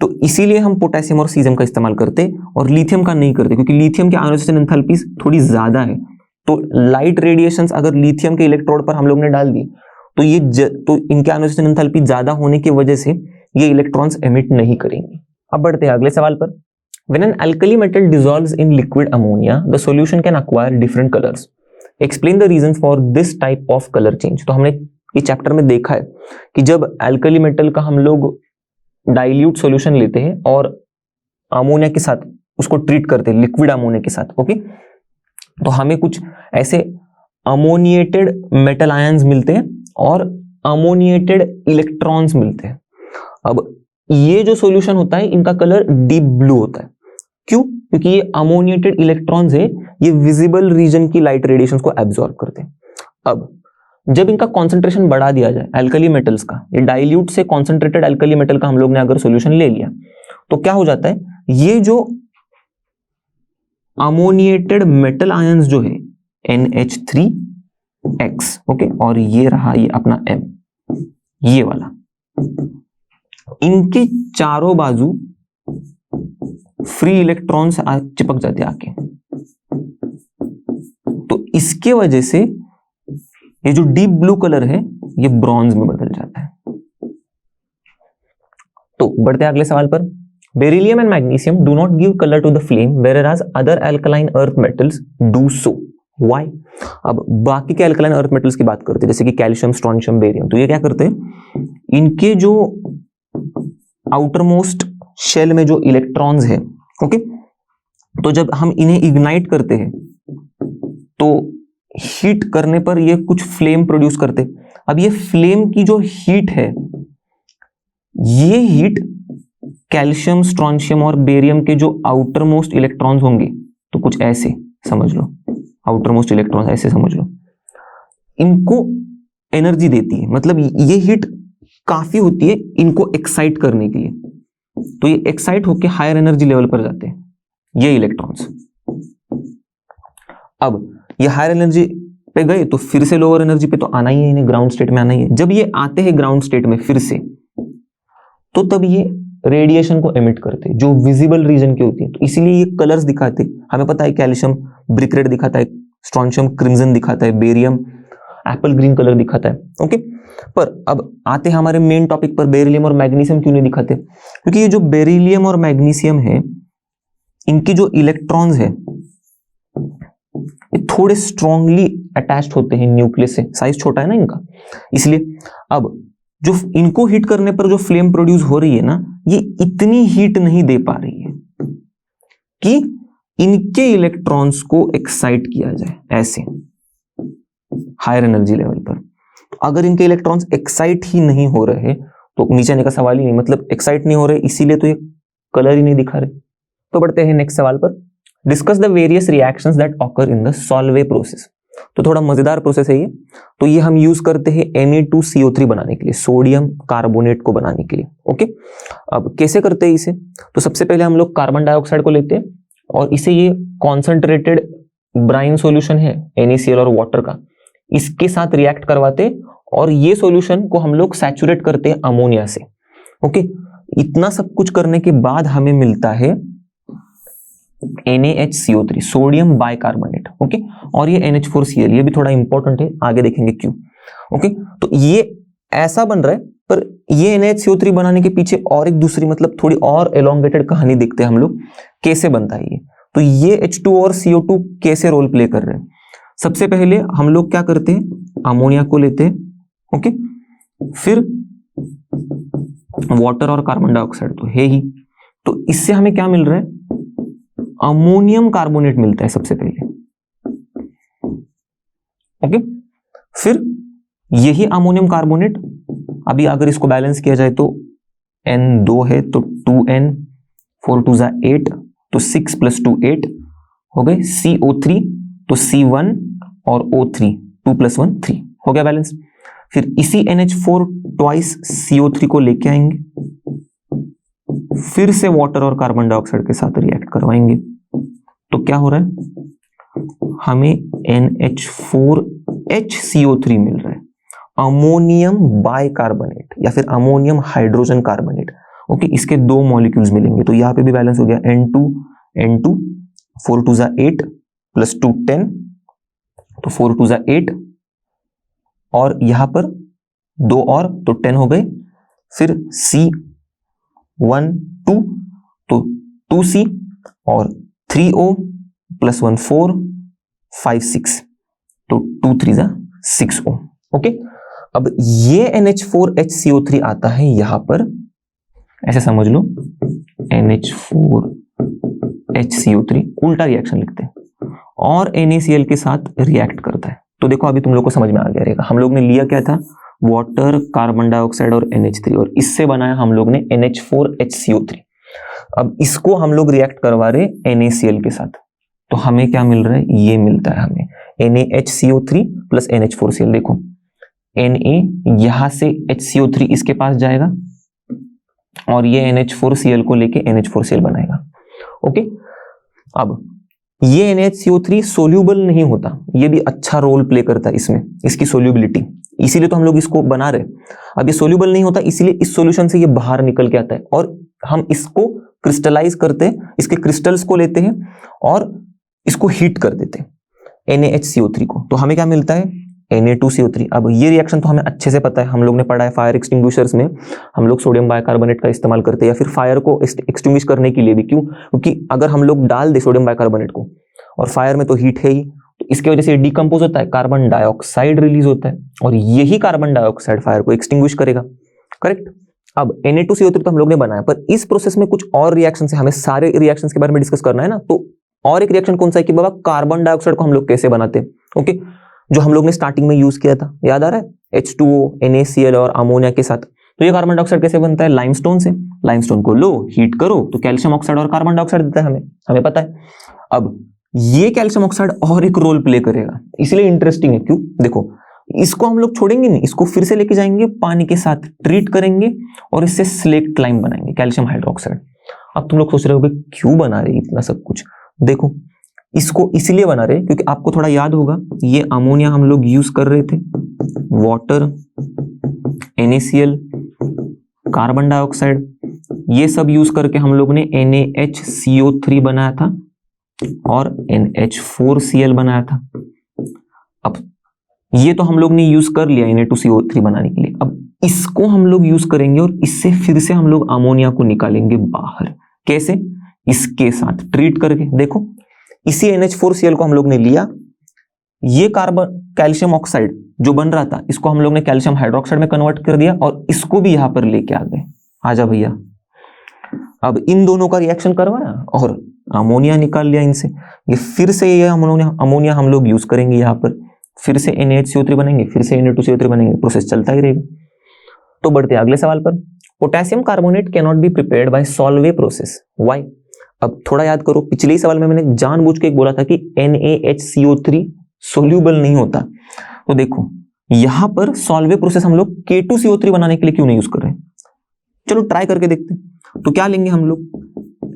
तो इसीलिए हम पोटेशियम और सीजियम का इस्तेमाल करते और लिथियम का नहीं करते, क्योंकि लिथियम की आयोनाइजेशन एंथैल्पी थोड़ी ज्यादा है। तो लाइट रेडिएशंस अगर लिथियम के इलेक्ट्रोड पर हम लोग ने डाल दी तो तो इनके आयोनाइजेशन एंथैल्पी ज्यादा होने की वजह से ये इलेक्ट्रॉन्स एमिट नहीं करेंगे। अब बढ़ते हैं अगले सवाल पर। When an alkali metal dissolves in liquid ammonia, the solution can acquire different colors. Explain the reasons for this type of color change. तो हमने इस चैप्टर में देखा है कि जब अल्कली मेटल का हम लोग डाइल्यूट सॉल्यूशन लेते हैं और अमोनिया के साथ उसको ट्रीट करते हैं, लिक्विड अमोनिया के साथ, ओके, तो हमें कुछ ऐसे अमोनिएटेड मेटल आयंस मिलते हैं और अमोनिएटेड इलेक्ट्रॉन्स मिलते हैं। अब ये जो सॉल्यूशन होता है इनका कलर डीप ब्लू होता है। क्यों? क्योंकि ये अमोनिएटेड इलेक्ट्रॉन्स है, ये विजिबल रीजन की लाइट रेडिएशन को एब्जॉर्ब करते हैं। अब जब इनका कॉन्सेंट्रेशन बढ़ा दिया जाए अल्कली मेटल्स का, ये डाइल्यूट से कॉन्सेंट्रेटेड अल्कली मेटल का हम लोग ने अगर सॉल्यूशन ले लिया तो क्या हो जाता है, ये जो अमोनिएटेड मेटल आयंस जो है NH3X, ओके, और ये रहा ये अपना M, ये वाला, इनके चारों बाजू फ्री इलेक्ट्रॉन्स चिपक जाते हैं आके। तो इसके वजह से ये जो डीप ब्लू कलर है ये ब्रॉन्ज में बदल जाता है। तो बढ़ते हैं अगले सवाल पर। Beryllium and magnesium do not give colour to the flame whereas other alkaline earth metals do so, why? अब बाकी के अल्कलाइन अर्थ मेटल्स की बात करते हैं जैसे कि कैल्शियम, स्ट्रोंशियम, बेरियम, तो ये क्या करते हैं, इनके जो आउटर मोस्ट शेल में जो इलेक्ट्रॉन्स है, ओके, तो जब हम इन्हें इग्नाइट करते हैं तो हीट करने पर ये कुछ फ्लेम प्रोड्यूस करते। अब ये फ्लेम की जो हीट है, ये हीट कैल्शियम, स्ट्रोंशियम और बेरियम के जो आउटर मोस्ट इलेक्ट्रॉन्स होंगे, तो कुछ ऐसे समझ लो, आउटर मोस्ट इलेक्ट्रॉन्स ऐसे समझ लो, इनको एनर्जी देती है। मतलब ये हीट काफी होती है इनको एक्साइट करने के लिए, तो ये एक्साइट होकर हायर एनर्जी लेवल पर जाते हैं ये इलेक्ट्रॉन्स। अब ये हायर एनर्जी पे गए तो फिर से लोअर एनर्जी पे तो आना ही है, इन्हें ग्राउंड स्टेट में आना ही है। जब ये आते हैं ग्राउंड स्टेट में फिर से, तो तब ये रेडिएशन को एमिट करते हैं जो विजिबल रीजन की होती है। तो इसीलिए ये कलर्स दिखाते हैं। हमें पता है कैल्शियम ब्रिक रेड दिखाता है, स्ट्रोंशियम क्रिम्सन दिखाता है, बेरियम एप्पल ग्रीन कलर दिखाता है, ओके। पर अब आते हैं हमारे मेन टॉपिक पर, बेरिलियम और मैग्नीशियम क्यों नहीं दिखाते? क्योंकि ये जो बेरिलियम और मैग्नीशियम है, इनकी जो इलेक्ट्रॉन्स है ये थोड़े स्ट्रांगली अटैच्ड होते हैं न्यूक्लियस से, साइज छोटा है ना इनका, इसलिए अब जो इनको हीट करने पर जो फ्लेम प्रोड्यूस हो रही है ना, ये इतनी हीट नहीं दे पा रही है कि इनके इलेक्ट्रॉन्स को एक्साइट किया जाए ऐसे हायर एनर्जी लेवल पर। तो अगर इनके इलेक्ट्रॉन्स एक्साइट ही नहीं हो रहे तो नीचे आने का सवाल ही नहीं, मतलब एक्साइट नहीं हो रहे इसीलिए तो ये कलर ही नहीं दिखा रहे। तो बढ़ते हैं नेक्स्ट सवाल पर। Discuss the various reactions that occur in the Solvay process. तो थोड़ा मजेदार प्रोसेस है ये। तो ये हम यूज करते हैं Na2CO3 बनाने के लिए, सोडियम कार्बोनेट को बनाने के लिए, ओके। अब कैसे करते हैं इसे? तो सबसे पहले हम लोग कार्बन डाइऑक्साइड को लेते हैं और इसे, ये कॉन्सेंट्रेटेड ब्राइन सॉल्यूशन है NaCl और वाटर का, इसके साथ रिएक्ट करवाते और ये सॉल्यूशन को हम लोग सैचुरेट करते हैं अमोनिया से, ओके। इतना सब कुछ करने के बाद हमें मिलता है NaHCO3, सोडियम बाइकार्बोनेट, ओके। और ये NH4Cl, ये भी थोड़ा इंपॉर्टेंट है, आगे देखेंगे क्यों, ओके। तो ये ऐसा बन रहा है, पर ये NaHCO3 बनाने के पीछे और एक दूसरी, मतलब थोड़ी और एलोंगेटेड कहानी देखते हैं हम लोग, कैसे बनता है ये। तो ये H2 और CO2 कैसे रोल प्ले कर रहे हैं? सबसे पहले हम लोग क्या करते हैं, अमोनिया को लेते हैं, ओके, फिर वाटर और कार्बन डाइऑक्साइड तो है ही, तो इससे हमें क्या मिल रहा है, अमोनियम कार्बोनेट मिलता है सबसे पहले, ओके। फिर यही अमोनियम कार्बोनेट, अभी अगर इसको बैलेंस किया जाए तो N 2 है तो 2N, 4 2 8, तो 6 + 2 8 हो गए। CO3 तो C1 और O3, 2 + 1 3 हो गया बैलेंस। फिर इसी NH4 ट्वाइस CO3 को लेके आएंगे, फिर से वाटर और कार्बन डाइऑक्साइड के साथ रिएक्ट करवाएंगे। तो क्या हो रहा है, हमें NH4HCO3 मिल रहा है, अमोनियम बाइकार्बोनेट या फिर अमोनियम हाइड्रोजन कार्बोनेट। ओके, इसके दो मॉलिक्यूल्स मिलेंगे, तो यहां पे भी बैलेंस हो गया N2 4 2 जा 8 प्लस 2 10, तो 4 2 जा 8 और यहां पर 2 और तो 10 हो गए, फिर C1 2 तो 2C और 3O प्लस 1 4 5 6 तो 2 3 जा 6O। ओके, अब ये NH4HCO3 आता है यहां पर, ऐसे समझ लो NH4HCO3 उल्टा रिएक्शन लिखते हैं और NaCl के साथ रिएक्ट करता है। तो देखो अभी तुम लोग को समझ में आ गया रहेगा, हम लोग ने लिया क्या था, वाटर, कार्बन डाइऑक्साइड और NH3 और इससे बनाया हम लोग ने NH4HCO3। अब इसको हम लोग रिएक्ट करवा रहे NaCl के साथ, तो हमें क्या मिल रहा है, ये मिलता है हमें NaHCO3 प्लस NH4Cl। देखो Na यहां से HCO3 इसके पास जाएगा और ये NH4Cl को लेके NH4Cl बनाएगा। ओके, अब ये NaHCO3 सोल्यूबल नहीं होता, ये भी अच्छा रोल प्ले करता है इसमें, इसकी सोल्यूबिलिटी, इसीलिए तो हम लोग इसको बना रहे। अब ये सोल्यूबल नहीं होता, इसीलिए इस सॉल्यूशन से ये बाहर निकल के आता है और हम इसको क्रिस्टलाइज करते हैं, इसके क्रिस्टल्स को लेते हैं और इसको हीट कर देते हैं NaHCO3 को, तो हमें क्या मिलता है Na2CO3। अब ये रिएक्शन तो हमें अच्छे से पता है, हम लोग ने पढ़ा है फायर एक्सटिंग्विशर्स में, हम लोग सोडियम बाइकार्बोनेट का इस्तेमाल करते हैं या फिर फायर को एक्सटिंग्विश करने के लिए भी। क्यों? क्योंकि अगर हम लोग डाल दे सोडियम बाइकार्बोनेट को और फायर में तो हीट है ही, तो इसकी वजह से डिकम्पोज होता है, कार्बन डाइऑक्साइड रिलीज होता है और यही कार्बन डाइऑक्साइड फायर को एक्सटिंग्विश करेगा। करेक्ट। अब Na2CO3 तो हम लोग ने बनाया, पर इस प्रोसेस में कुछ और रिएक्शन है, हमें सारे रिएक्शंस के बारे में डिस्कस करना है ना। तो और एक रिएक्शन कौन सा है कि बाबा कार्बन डाइऑक्साइड को हम लोग कैसे बनाते हैं। ओके, जो हम लोग ने स्टार्टिंग में यूज किया था, याद आ रहा है, H2O, NaCl और अमोनिया के साथ। तो ये कार्बन डाइऑक्साइड कैसे बनता है, लाइमस्टोन से। लाइमस्टोन को लो, हीट करो तो कैल्शियम ऑक्साइड और कार्बन डाइऑक्साइड देता है हमें पता है। अब ये कैल्शियम ऑक्साइड और एक रोल प्ले करेगा, इसलिए इंटरेस्टिंग है। क्यों? देखो, इसको हम लोग छोड़ेंगे नहीं, इसको फिर से लेके जाएंगे, पानी के साथ ट्रीट करेंगे और इससे स्लेक्ट लाइम बनाएंगे, कैल्शियम हाइड्रोक्साइड। अब तुम लोग सोच रहे होगे क्यों बना रहे इतना सब कुछ। देखो, इसको इसलिए बना रहे क्योंकि आपको थोड़ा याद होगा, ये अमोनिया हम लोग यूज कर रहे थे, वाटर, NaCl, कार्बन डाइऑक्साइड, ये सब यूज करके हम लोग ने NaHCO3 बनाया था और NH4Cl बनाया था। अब ये तो हम लोग ने यूज कर लिया Na2CO3 बनाने के लिए। अब इसको हम लोग यूज करेंगे और इससे फिर से हम लोग अमोनिया को निकालेंगे बाहर। कैसे? इसके साथ ट्रीट करके। देखो, इसी NH4Cl को हम लोग ने लिया, ये कार्बन कैल्शियम ऑक्साइड जो बन रहा था, इसको हम लोग ने कैल्शियम हाइड्रोक्साइड में कन्वर्ट कर दिया और इसको भी यहां पर लेके आ गए। आजा भैया, अब इन दोनों का रिएक्शन करवाया और अमोनिया निकाल लिया इनसे। ये फिर से ये अमोनिया हम लोग यूज करेंगे यहाँ पर, फिर से NaHCO3 बनेंगे, फिर से Na2CO3 बनेंगे, प्रोसेस चलता ही रहेगा। तो बढ़ते हैं अगले सवाल पर। Potassium carbonate can not be prepared by Solvay process, why? अब थोड़ा याद करो, पिछले ही सवाल में मैंने जानबूझ के एक बोला था कि NaHCO3 सोल्यूबल नहीं होता। तो देखो, यहां पर सॉल्वे प्रोसेस हम लोग K2CO3 बनाने के लिए क्यों नहीं यूज कर रहे हैं। चलो ट्राई करके देखते हैं। तो क्या लेंगे हम लोग,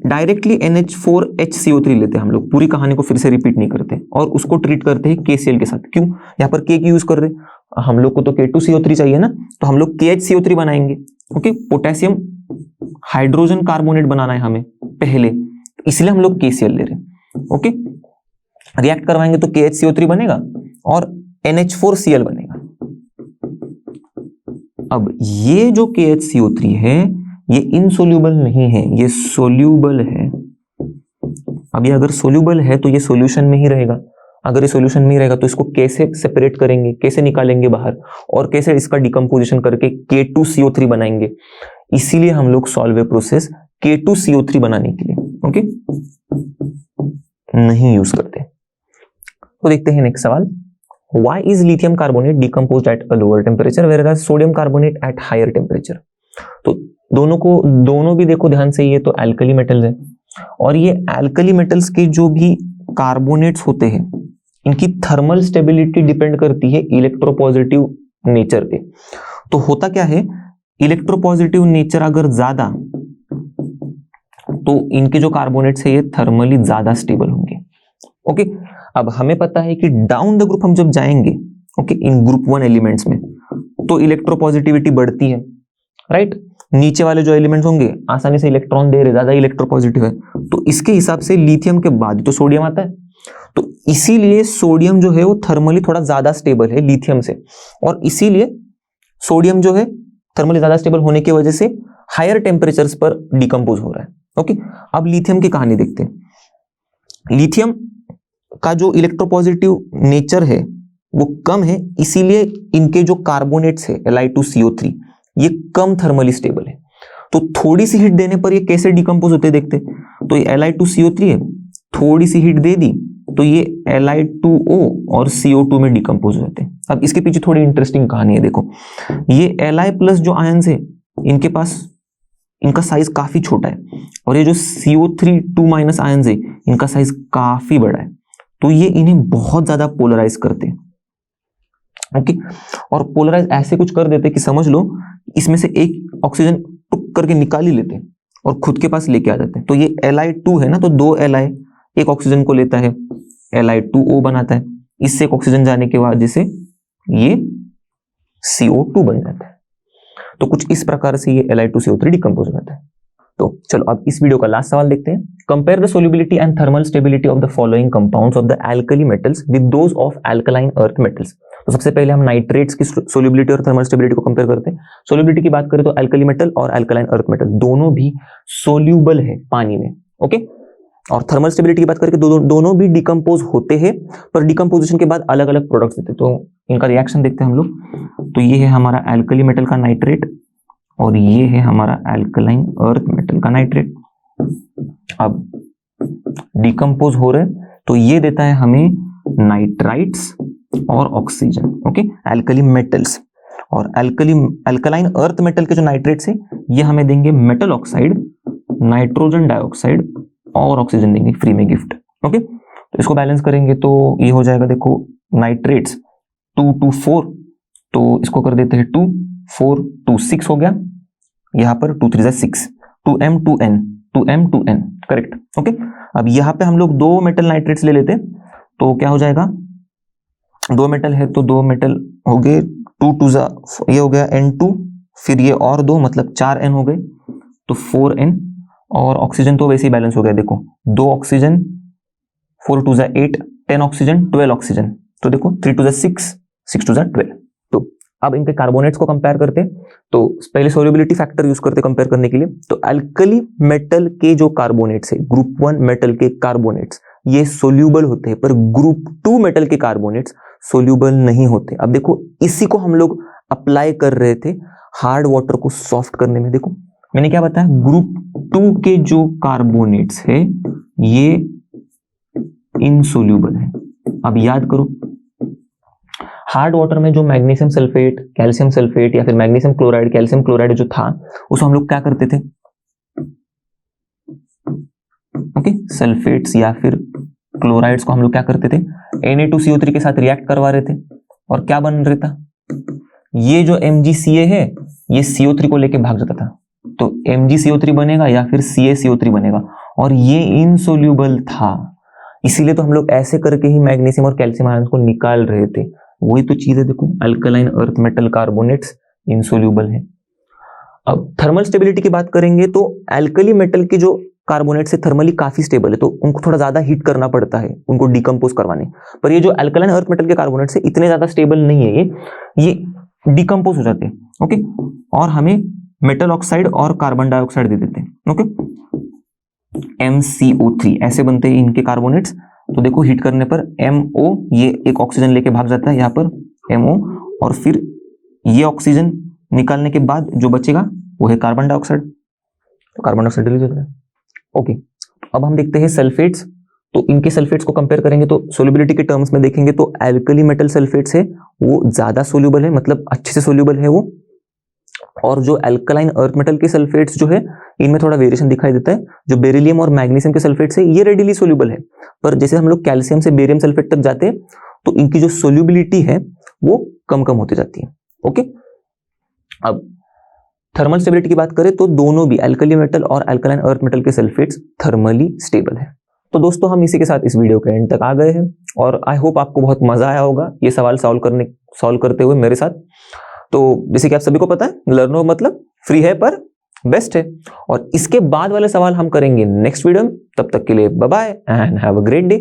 डायरेक्टली NH4HCO3 लेते हैं हम लोग, पूरी कहानी को फिर से रिपीट नहीं करते और उसको ट्रीट करते हैं KCl के साथ। क्यों? यहाँ पर K की यूज कर रहे हैं, हम लोग को तो K2CO3 चाहिए ना, तो हम लोग KHCO3 बनाएंगे। ओके, पोटेशियम हाइड्रोजन कार्बोनेट बनाना है हमें पहले, इसलिए हम लोग KCl ले रहे हैं। ओके, रिएक्ट करवाएंगे तो KHCO3 बनेगा और NH4Cl बनेगा। अब ये जो KHCO3 है ये इनसोल्यूबल नहीं है, ये सोल्यूबल है। अब ये अगर सोल्यूबल है तो ये सॉल्यूशन में ही रहेगा, अगर ये सॉल्यूशन में ही रहेगा तो इसको कैसे सेपरेट करेंगे, कैसे निकालेंगे बाहर और कैसे इसका डिकम्पोजिशन करके K2CO3 बनाएंगे। इसीलिए हम लोग सॉल्वे प्रोसेस K2CO3 बनाने के लिए ओके नहीं यूज करते। तो देखते हैं नेक्स्ट सवाल, Why is lithium carbonate decomposed at a lower temperature whereas sodium carbonate at higher temperature? तो दोनों भी देखो ध्यान से, ये तो एल्कली मेटल्स है और ये एल्कली मेटल्स के जो भी कार्बोनेट्स होते हैं इनकी थर्मल स्टेबिलिटी डिपेंड करती है इलेक्ट्रोपॉजिटिव नेचर पे। तो होता क्या है, इलेक्ट्रोपॉजिटिव नेचर अगर ज्यादा, तो इनके जो कार्बोनेट्स है ये थर्मली ज्यादा स्टेबल होंगे। ओके, अब हमें पता है कि डाउन द ग्रुप हम जब जाएंगे, ओके, इन ग्रुप 1 एलिमेंट्स में, तो इलेक्ट्रोपॉजिटिविटी बढ़ती है, राइट। नीचे वाले जो एलिमेंट्स होंगे आसानी से इलेक्ट्रॉन दे रहे, ज्यादा इलेक्ट्रोपॉजिटिव है, तो इसके हिसाब से लिथियम के बाद तो सोडियम आता है, तो इसीलिए सोडियम जो है वो थर्मली थोड़ा ज्यादा स्टेबल है लिथियम से, और इसीलिए सोडियम जो है थर्मली ज्यादा स्टेबल होने की वजह से हायर टेम्परेचर्स पर डिकम्पोज हो रहा है। ओके, अब लिथियम की कहानी देखते हैं। लिथियम का जो इलेक्ट्रोपॉजिटिव नेचर है वो कम है, इसीलिए इनके जो कार्बोनेट्स है Li2CO3 ये कम थर्मली स्टेबल है। तो थोड़ी सी हीट देने पर ये कैसे डिकम्पोज होते देखते। तो ये Li2CO3 है, थोड़ी सी हीट दे दी तो ये Li2O और CO2 में डिकम्पोज हो जाते हैं। अब इसके पीछे थोड़ी इंटरेस्टिंग कहानी है, देखो ये Li प्लस जो आयंस है इनके पास, इनका साइज काफी छोटा है, और ये जो CO3 2 माइनस आयंस है इनका साइज काफी बड़ा है, तो ये इन्हें बहुत ज्यादा पोलराइज करते हैं। ओके, और पोलराइज ऐसे कुछ कर देते कि समझ लो इसमें से एक ऑक्सीजन टुक करके निकाल ही लेते हैं और खुद के पास लेके आ जाते हैं। तो ये Li2 है ना, तो 2 Li एक ऑक्सीजन को लेता है, Li2O बनाता है, इससे एक ऑक्सीजन जाने के बाद जैसे ये CO2 बन जाता है। तो कुछ इस प्रकार से ये Li2CO3 डिकम्पोज हो जाता है। तो चलो अब इस वीडियो का लास्ट सवाल देखते हैं। Compare the solubility and thermal stability of the following compounds of the alkali metals with those of alkaline earth metals. तो सबसे पहले हम नाइट्रेट्स की सोल्युबिलिटी और थर्मल स्टेबिलिटी को कंपेयर करते हैं। सोल्युबिलिटी की बात करें तो एल्कली मेटल और एल्कलाइन अर्थ मेटल दोनों भी सोल्यूबल है पानी में, ओके। और थर्मल स्टेबिलिटी की बात करें तो दोनों भी डिकम्पोज होते हैं, पर डिकम्पोजिशन के बाद अलग अलग प्रोडक्ट्स देते हैं। तो इनका रिएक्शन देखते हैं हम लोग। तो ये है हमारा एल्कली मेटल का नाइट्रेट और ये है हमारा एल्कलाइन अर्थ मेटल का नाइट्रेट। अब डिकम्पोज हो रहे तो ये देता है हमें नाइट्राइट्स और ऑक्सीजन, ओके, एल्कली मेटल्स। और एल्कलाइन अर्थ मेटल के जो नाइट्रेट्स है ये हमें देंगे मेटल ऑक्साइड, नाइट्रोजन डाइऑक्साइड और ऑक्सीजन देंगे फ्री में गिफ्ट, ओके। तो इसको बैलेंस करेंगे तो ये हो जाएगा, देखो नाइट्रेट्स 2 2 4, तो इसको कर देते हैं 2 4 2 6 हो गया, यहाँ पर 2 3 6, 2m 2n 2m 2n, correct, okay. अब यहाँ पे हम लोग 2 मेटल नाइट्रेट्स ले लेते तो क्या हो जाएगा, 2 मेटल है तो 2 मेटल हो गए, 2 2 ये हो गया n2, फिर ये और 2 मतलब 4n हो गए, तो 4n। और ऑक्सीजन तो वैसे ही बैलेंस हो गया, देखो 2 ऑक्सीजन, 4 2 8, 10 ऑक्सीजन 12 ऑक्सीजन, तो देखो 3 2 6, 6 2 12। तो अब इनके कार्बोनेट्स को कंपेयर करते तो पहले सोल्युबिलिटी फैक्टर यूज करते कंपेयर करने के लिए। तो एल्कली मेटल के जो कार्बोनेट्स है, ग्रुप 1 मेटल के कार्बोनेट्स ये सोल्यूबल होते हैं, पर ग्रुप 2 मेटल के कार्बोनेट्स सोल्यूबल नहीं होते। अब देखो इसी को हम लोग अप्लाई कर रहे थे हार्ड वाटर को सॉफ्ट करने में। देखो मैंने क्या बताया, ग्रुप 2 के जो कार्बोनेट्स है ये इनसोल्यूबल है। अब याद करो हार्ड वाटर में जो मैग्नीशियम सल्फेट, कैल्शियम सल्फेट या फिर मैग्नीशियम क्लोराइड, कैल्शियम क्लोराइड जो था उसको हम लोग क्या करते थे, ओके, सल्फेट्स या फिर क्लोराइड्स को हम लोग क्या करते थे, Na2CO3 के साथ रिएक्ट करवा रहे थे और क्या बन रहा था, ये जो MgCa है ये CO3 को लेके भाग जाता था, तो MgCO3 बनेगा या फिर CaCO3 बनेगा, और ये इनसोल्यूबल था, इसीलिए तो हम लोग ऐसे करके ही मैग्नीशियम और कैल्शियम आयंस को निकाल रहे थे। वही तो चीज है, देखो alkaline earth metal carbonates insoluble है। अब थर्मल स्टेबिलिटी की बात करेंगे तो एल्कली मेटल के जो कार्बोनेट से थर्मली काफी स्टेबल है, तो उनको थोड़ा ज्यादा हीट करना पड़ता है उनको डिकम्पोज करवाने, पर ये जो अल्कलाइन अर्थ मेटल के कार्बोनेट से इतने ज्यादा स्टेबल नहीं है, ये डिकम्पोज हो जाते हैं, ओके, और हमें मेटल ऑक्साइड और कार्बन डाइऑक्साइड दे देते हैं, ओके, MCO3 ऐसे बनते हैं इनके कार्बोनेट्स। तो देखो हीट करने पर MO, ये एक ऑक्सीजन लेके भाग जाता है यहाँ पर MO, और फिर ये ऑक्सीजन निकालने के बाद जो बचेगा वो है कार्बन डाइऑक्साइड, तो कार्बन डाइऑक्साइड डिलीट होता है, ओके। अब हम देखते हैं सल्फेट्स। तो इनके सल्फेट्स को कंपेयर करेंगे तो सोल्युबिलिटी के टर्म्स में देखेंगे तो एल्कली मेटल सल्फेट्स है वो ज्यादा सोल्यूबल है, मतलब अच्छे से सोल्यूबल है वो, और जो एल्कलाइन अर्थ मेटल के सल्फेट्स जो है इनमें थोड़ा वेरिएशन दिखाई देता है। जो बेरिलियम और मैग्नीशियम के सल्फेट्स है ये रेडिली सोल्यूबल है, पर जैसे हम लोग कैल्शियम से बेरियम सल्फेट तक जाते हैं तो इनकी जो सोल्यूबिलिटी है वो कम कम होती जाती है। ओके, अब थर्मल स्टेबिलिटी की बात करें तो दोनों भी अल्कली मेटल और अल्कलाइन अर्थ मेटल के सल्फेट्स थर्मली स्टेबल है। तो दोस्तों हम इसी के साथ इस वीडियो के एंड तक आ गए हैं और आई होप आपको बहुत मजा आया होगा ये सवाल सॉल्व करते हुए मेरे साथ। तो जैसे कि आप सभी को पता है लर्नो मतलब फ्री है पर बेस्ट है, और इसके बाद वाले सवाल हम करेंगे नेक्स्ट वीडियो में। तब तक के लिए bye bye and have a great day.